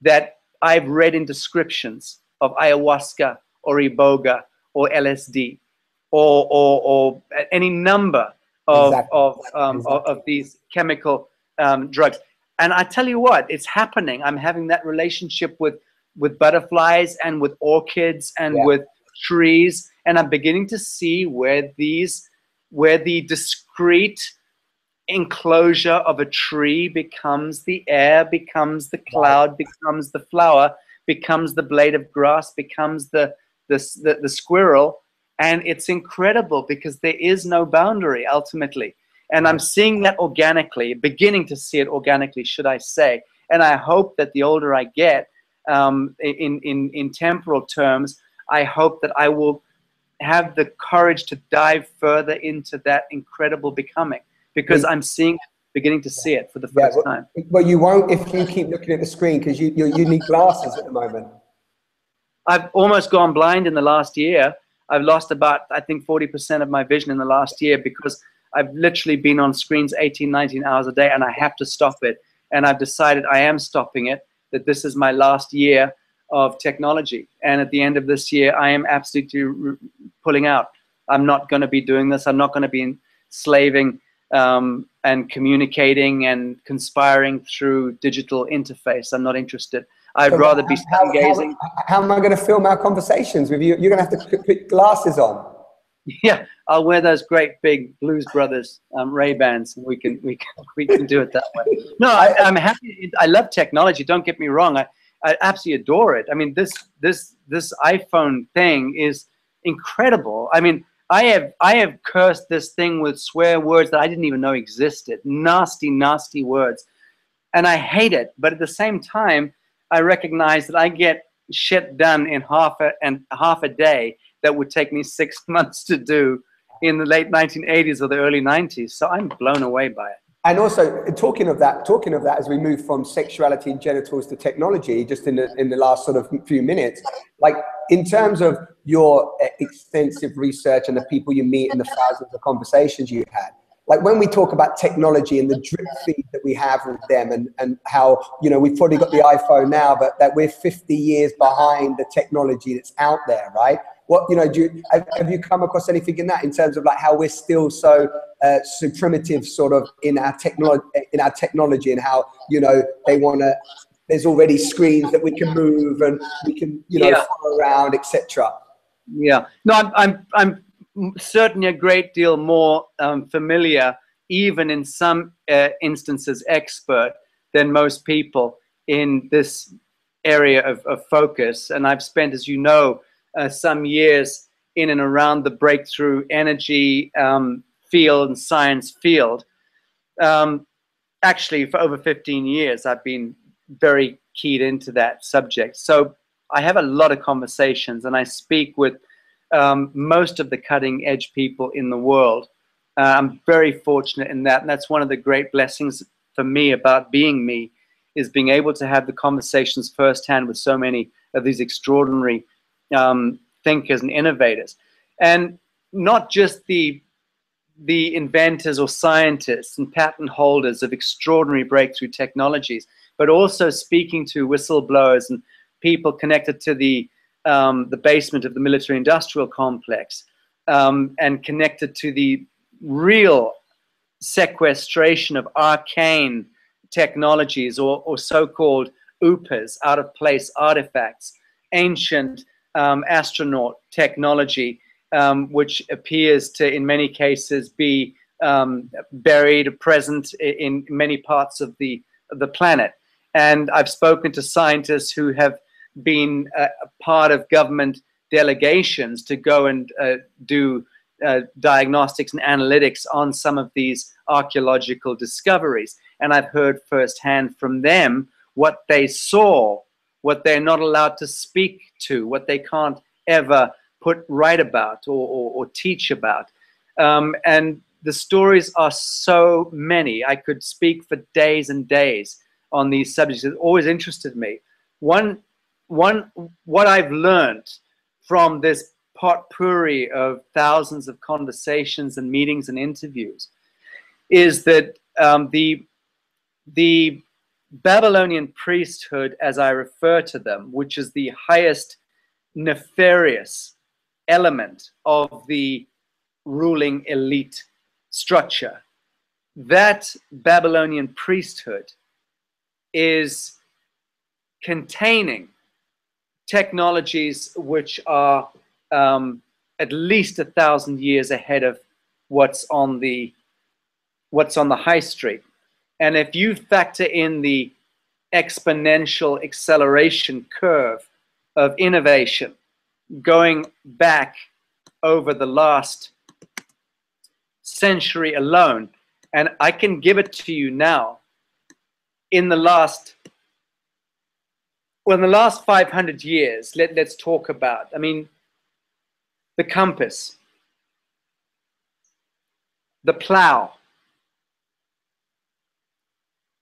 that I've read in descriptions of ayahuasca or iboga or LSD. or any number of Exactly. of these chemical drugs. And I tell you what, it's happening. I'm having that relationship with butterflies and with orchids and with trees, and I'm beginning to see where the discrete enclosure of a tree becomes the air, becomes the cloud, becomes the flower, becomes the blade of grass, becomes the squirrel. And it's incredible because there is no boundary ultimately. And I'm seeing that organically, beginning to see it organically, should I say. And I hope that the older I get, in temporal terms, I hope that I will have the courage to dive further into that incredible becoming, because I'm beginning to see it for the first time. Well, you won't if you keep looking at the screen, because you need glasses at the moment. I've almost gone blind in the last year. I've lost about, I think, 40% of my vision in the last year, because I've literally been on screens 18, 19 hours a day, and I have to stop it. And I've decided I am stopping it, that this is my last year of technology. And at the end of this year, I am absolutely pulling out. I'm not going to be doing this. I'm not going to be enslaving and communicating and conspiring through digital interface. I'm not interested. I'd rather be stargazing. How am I going to film our conversations with you? You're going to have to put glasses on. Yeah, I'll wear those great big Blues Brothers Ray-Bans. We can do it that way. No, I'm happy. I love technology. Don't get me wrong. I absolutely adore it. I mean, this iPhone thing is incredible. I mean, I have cursed this thing with swear words that I didn't even know existed. Nasty, nasty words, and I hate it. But at the same time, I recognize that I get shit done in half a day that would take me 6 months to do in the late 1980s or the early 90s. So I'm blown away by it. And also, talking of that, as we move from sexuality and genitals to technology, just in the last sort of few minutes, like in terms of your extensive research and the people you meet and the thousands of conversations you had, like when we talk about technology and the drip feed that we have with them, and how, you know, we've probably got the iPhone now, but that we're 50 years behind the technology that's out there, right? What, you know, have you come across anything in that, in terms of like how we're still so primitive sort of in our technology, and how, you know, they want to, there's already screens that we can move and we can, you know, follow around, etc. Yeah, no, I'm certainly a great deal more familiar, even in some instances expert, than most people in this area of focus. And I've spent, as you know, some years in and around the breakthrough energy field and science field. Actually, for over 15 years, I've been very keyed into that subject. So I have a lot of conversations, and I speak with most of the cutting edge people in the world. I'm very fortunate in that, and that's one of the great blessings for me about being me, is being able to have the conversations firsthand with so many of these extraordinary thinkers and innovators, and not just the inventors or scientists and patent holders of extraordinary breakthrough technologies, but also speaking to whistleblowers and people connected to the basement of the military-industrial complex, and connected to the real sequestration of arcane technologies, or so-called UPAs, out-of-place artifacts, ancient astronaut technology, which appears to, in many cases, be buried, present in many parts of the planet. And I've spoken to scientists who have been a part of government delegations to go and do diagnostics and analytics on some of these archaeological discoveries. And I've heard firsthand from them what they saw, what they're not allowed to speak to, what they can't ever write about or teach about. And the stories are so many. I could speak for days and days on these subjects. It always interested me. What I've learned from this potpourri of thousands of conversations and meetings and interviews is that the Babylonian priesthood, as I refer to them, which is the highest nefarious element of the ruling elite structure. That Babylonian priesthood is containing technologies which are at least 1,000 years ahead of what's on the high street. And if you factor in the exponential acceleration curve of innovation going back over the last century alone, and I can give it to you now, in the last 500 years, let's talk about, I mean, the compass, the plow,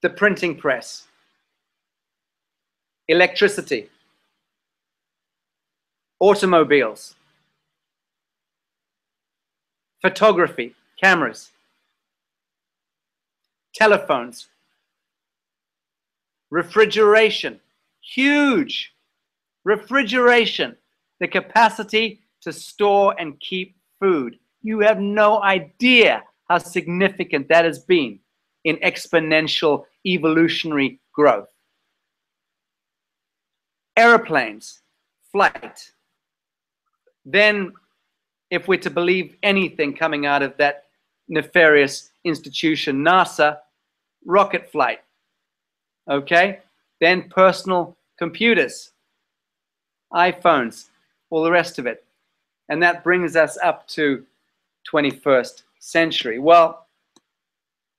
the printing press, electricity, automobiles, photography, cameras, telephones, refrigeration, huge refrigeration, the capacity to store and keep food. You have no idea how significant that has been in exponential evolutionary growth. Airplanes, flight. Then, if we're to believe anything coming out of that nefarious institution, NASA, rocket flight. Okay? Then personal computers, iPhones, all the rest of it. And that brings us up to 21st century. Well,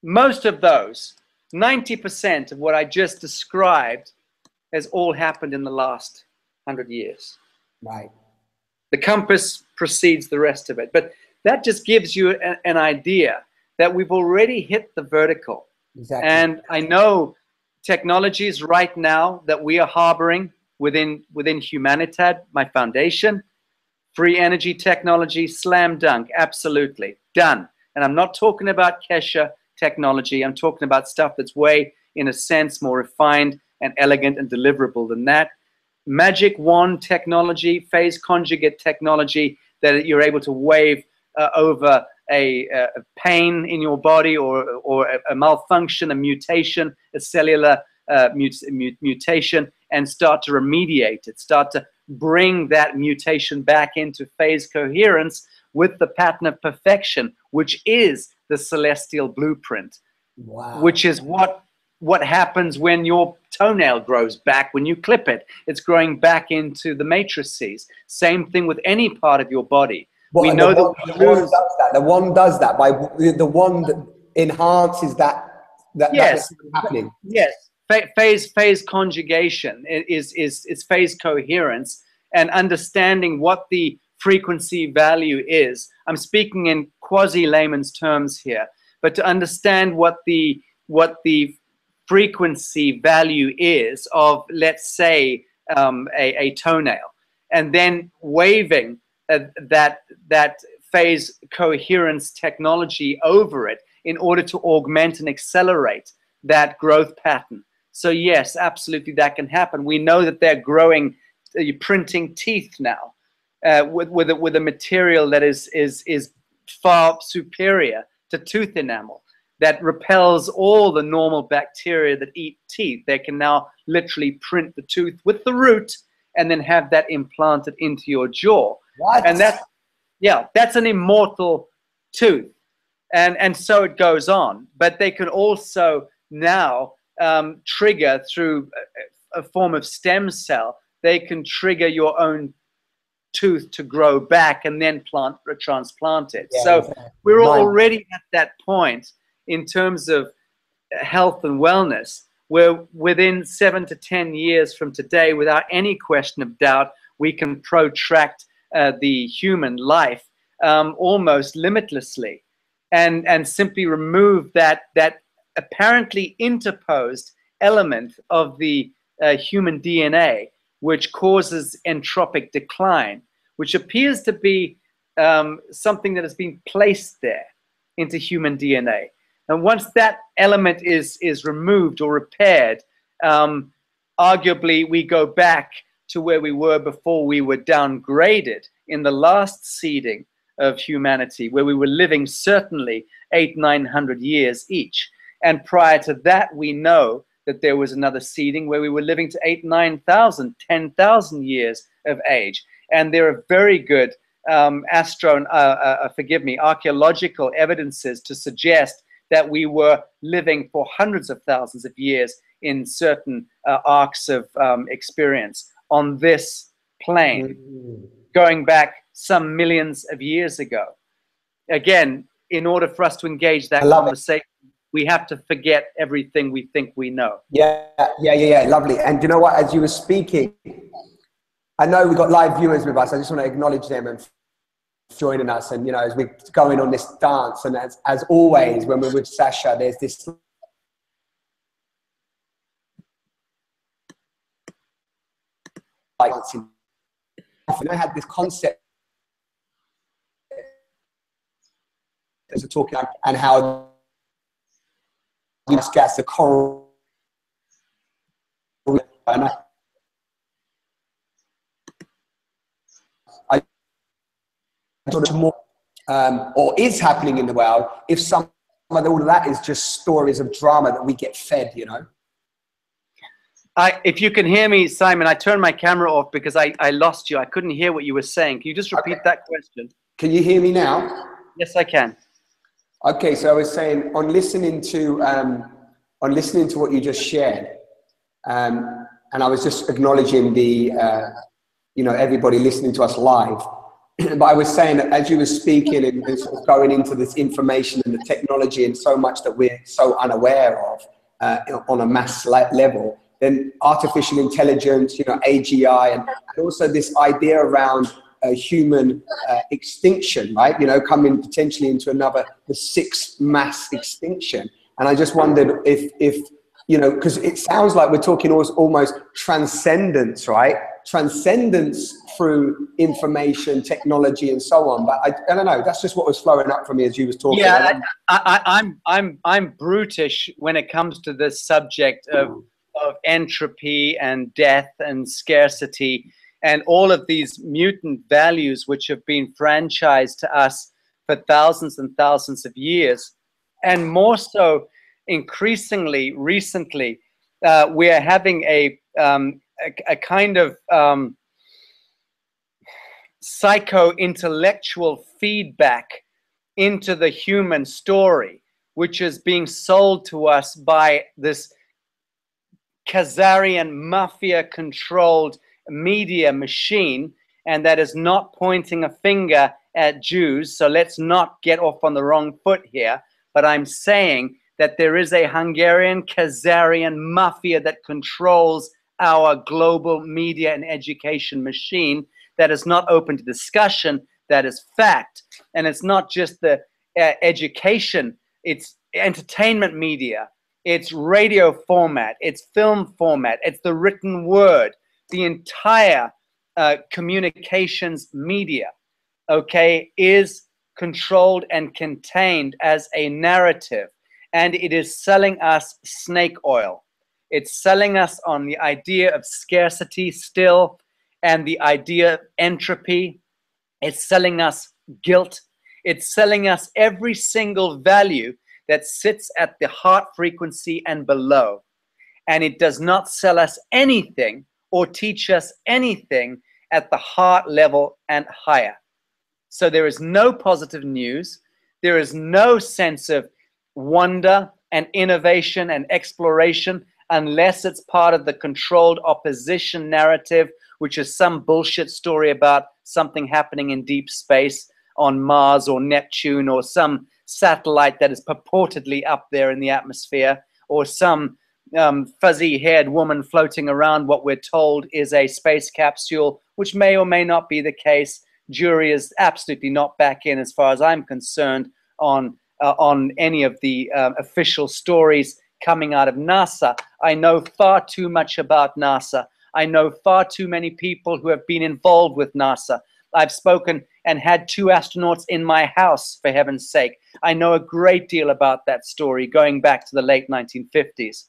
most of those, 90% of what I just described, has all happened in the last 100 years. Right. The compass precedes the rest of it. But that just gives you an idea that we've already hit the vertical. Exactly. And I know technologies right now that we are harboring within Humanitad, my foundation, free energy technology, slam dunk, absolutely, done. And I'm not talking about Kesha technology. I'm talking about stuff that's way, in a sense, more refined and elegant and deliverable than that. Magic wand technology, phase conjugate technology that you're able to wave over a pain in your body or a malfunction, a mutation, a cellular mutation, and start to remediate it, start to bring that mutation back into phase coherence with the pattern of perfection, which is the celestial blueprint. Wow. Which is what happens when your toenail grows back when you clip it. It's growing back into the matrices. Same thing with any part of your body. Well, we know the wand does that by the wand enhances that yes, happening. Yes, phase conjugation is phase coherence and understanding what the frequency value is. I'm speaking in quasi layman's terms here, but to understand what the frequency value is of, let's say, a toenail, and then waving that phase coherence technology over it in order to augment and accelerate that growth pattern. So yes, absolutely, that can happen. We know that they're growing, printing teeth now with a material that is far superior to tooth enamel, that repels all the normal bacteria that eat teeth. They can now literally print the tooth with the root and then have that implanted into your jaw. What? And that's an immortal tooth. And so it goes on. But they can also now trigger through a form of stem cell, they can trigger your own tooth to grow back and then transplant it. Yeah, so exactly. We're already at that point in terms of health and wellness, where within 7 to 10 years from today, without any question of doubt, we can protract the human life almost limitlessly, and simply remove that apparently interposed element of the human DNA, which causes entropic decline, which appears to be something that has been placed there into human DNA. And once that element is removed or repaired, arguably we go back to where we were before we were downgraded in the last seeding of humanity, where we were living certainly 800-900 years each. And prior to that, we know that there was another seeding where we were living to 8,000, 10,000 years of age. And there are very good archaeological evidences to suggest that we were living for hundreds of thousands of years in certain arcs of experience on this plane, going back some millions of years ago. Again, in order for us to engage that conversation, we have to forget everything we think we know. Yeah, lovely. And you know what, as you were speaking, I know we've got live viewers with us. I just want to acknowledge them and joining us. And, you know, as we're going on this dance, and as always, when we're with Sacha, there's this I had this concept as we're talking and how we discuss the coral and I sort of more or is happening in the world if some of all of that is just stories of drama that we get fed, you know. If you can hear me, Simon, I turned my camera off because I lost you. I couldn't hear what you were saying. Can you just repeat that question? Can you hear me now? Yes, I can. Okay, so I was saying on listening to what you just shared, and I was just acknowledging the you know, everybody listening to us live. But I was saying that as you were speaking and sort of going into this information and the technology and so much that we're so unaware of on a mass level, then artificial intelligence, you know, AGI, and also this idea around human extinction, right? You know, coming potentially into the sixth mass extinction. And I just wondered if you know, because it sounds like we're talking almost transcendence, right? Transcendence through information, technology, and so on. But I don't know. That's just what was flowing up for me as you was talking. Yeah, I'm brutish when it comes to this subject of entropy and death and scarcity and all of these mutant values which have been franchised to us for thousands and thousands of years. And more so, increasingly recently, we are having a kind of psycho-intellectual feedback into the human story, which is being sold to us by this Khazarian mafia-controlled media machine, and that is not pointing a finger at Jews. So let's not get off on the wrong foot here. But I'm saying that there is a Hungarian Khazarian mafia that controls our global media and education machine that is not open to discussion, that is fact. And it's not just the education, it's entertainment media, it's radio format, it's film format, it's the written word, the entire communications media, okay, is controlled and contained as a narrative. And it is selling us snake oil. It's selling us on the idea of scarcity still, and the idea of entropy. It's selling us guilt. It's selling us every single value that sits at the heart frequency and below. And it does not sell us anything or teach us anything at the heart level and higher. So there is no positive news. There is no sense of wonder and innovation and exploration unless it's part of the controlled opposition narrative, which is some bullshit story about something happening in deep space on Mars or Neptune, or some satellite that is purportedly up there in the atmosphere, or some fuzzy-haired woman floating around what we're told is a space capsule, which may or may not be the case. Jury is absolutely not back in, as far as I'm concerned, on any of the official stories coming out of NASA. I know far too much about NASA. I know far too many people who have been involved with NASA. I've spoken and had 2 astronauts in my house, for heaven's sake. I know a great deal about that story going back to the late 1950s.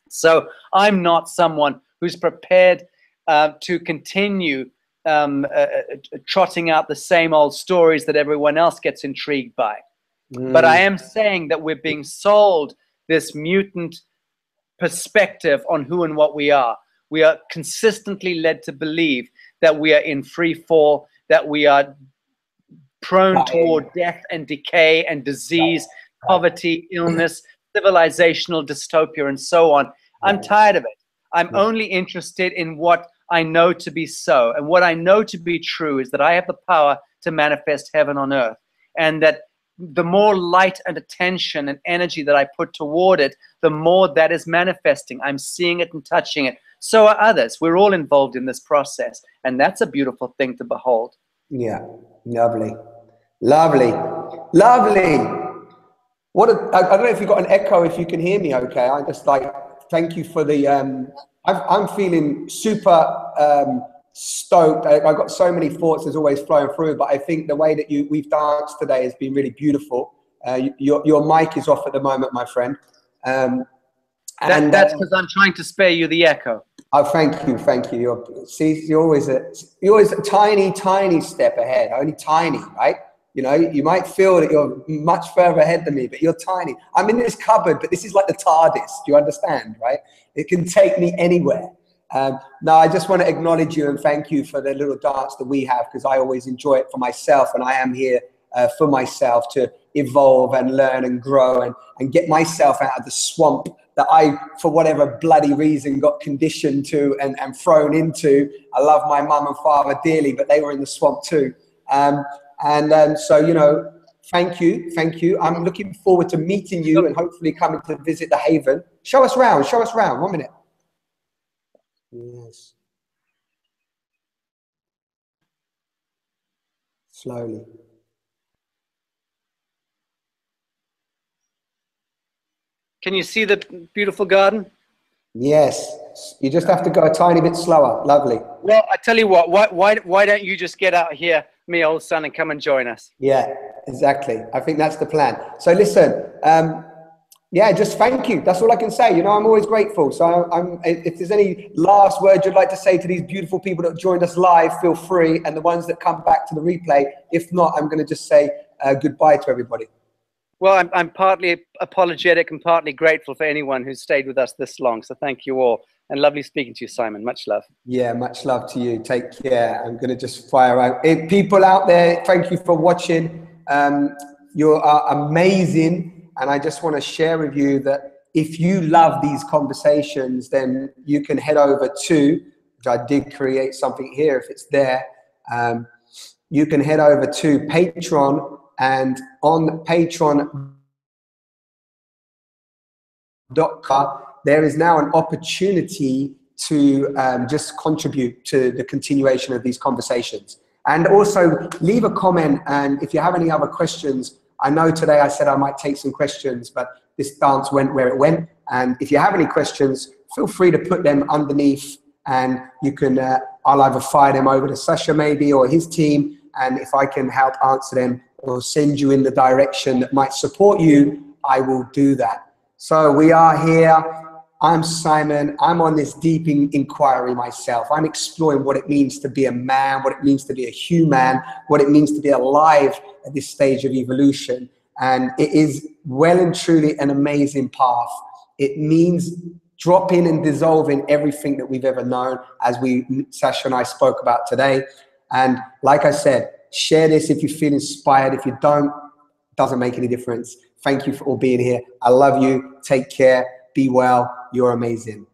So I'm not someone who's prepared to continue trotting out the same old stories that everyone else gets intrigued by. But I am saying that we're being sold this mutant perspective on who and what we are. We are consistently led to believe that we are in free fall, that we are prone toward death and decay and disease, poverty, illness, civilizational dystopia, and so on. I'm tired of it. I'm only interested in what I know to be so. And what I know to be true is that I have the power to manifest heaven on earth. And that the more light and attention and energy that I put toward it, the more that is manifesting. I'm seeing it and touching it. So are others. We're all involved in this process. And that's a beautiful thing to behold. Yeah, lovely. Lovely. Lovely. I don't know if you've got an echo, if you can hear me okay. I just thank you for the, I'm feeling super stoked. I've got so many thoughts as always flowing through, but I think the way that we've danced today has been really beautiful. Your mic is off at the moment, my friend. That's because I'm trying to spare you the echo. Oh, thank you, thank you. You're always a tiny, tiny step ahead, only tiny, right? You know, you might feel that you're much further ahead than me, but you're tiny. I'm in this cupboard, but this is like the TARDIS. Do you understand, right? It can take me anywhere. No, I just want to acknowledge you and thank you for the little dance that we have, because I always enjoy it for myself, and I am here for myself to evolve and learn and grow and get myself out of the swamp that I, for whatever bloody reason, got conditioned to and thrown into. I love my mum and father dearly, but they were in the swamp too. So, you know, thank you. Thank you. I'm looking forward to meeting you and hopefully coming to visit the Haven. Show us round. Show us round. 1 minute. Yes. Slowly. Can you see the beautiful garden? Yes. You just have to go a tiny bit slower. Lovely. Well, I tell you what, why don't you just get out here, me old son, and come and join us? Yeah, exactly. I think that's the plan. So listen, yeah, just thank you. That's all I can say. You know, I'm always grateful. So if there's any last words you'd like to say to these beautiful people that joined us live, feel free. And the ones that come back to the replay, if not, I'm going to just say goodbye to everybody. Well, I'm partly apologetic and partly grateful for anyone who's stayed with us this long. So thank you all. And lovely speaking to you, Simon. Much love. Yeah, much love to you. Take care. I'm going to just fire out. People out there, thank you for watching. You are amazing. And I just want to share with you that if you love these conversations, then you can head over to, which I did create something here if it's there. You can head over to Patreon, and on patreon.com, there is now an opportunity to just contribute to the continuation of these conversations. And also leave a comment, and if you have any other questions, I know today I said I might take some questions, but this dance went where it went. And if you have any questions, feel free to put them underneath, and you can, I'll either fire them over to Sacha maybe or his team, and if I can help answer them or send you in the direction that might support you, I will do that. So we are here. I'm Simon. I'm on this deep inquiry myself. I'm exploring what it means to be a man, what it means to be a human, what it means to be alive at this stage of evolution. And it is well and truly an amazing path. It means dropping and dissolving everything that we've ever known, as Sacha and I spoke about today. And like I said, share this if you feel inspired. If you don't, doesn't make any difference. Thank you for all being here. I love you. Take care. Be well. You're amazing.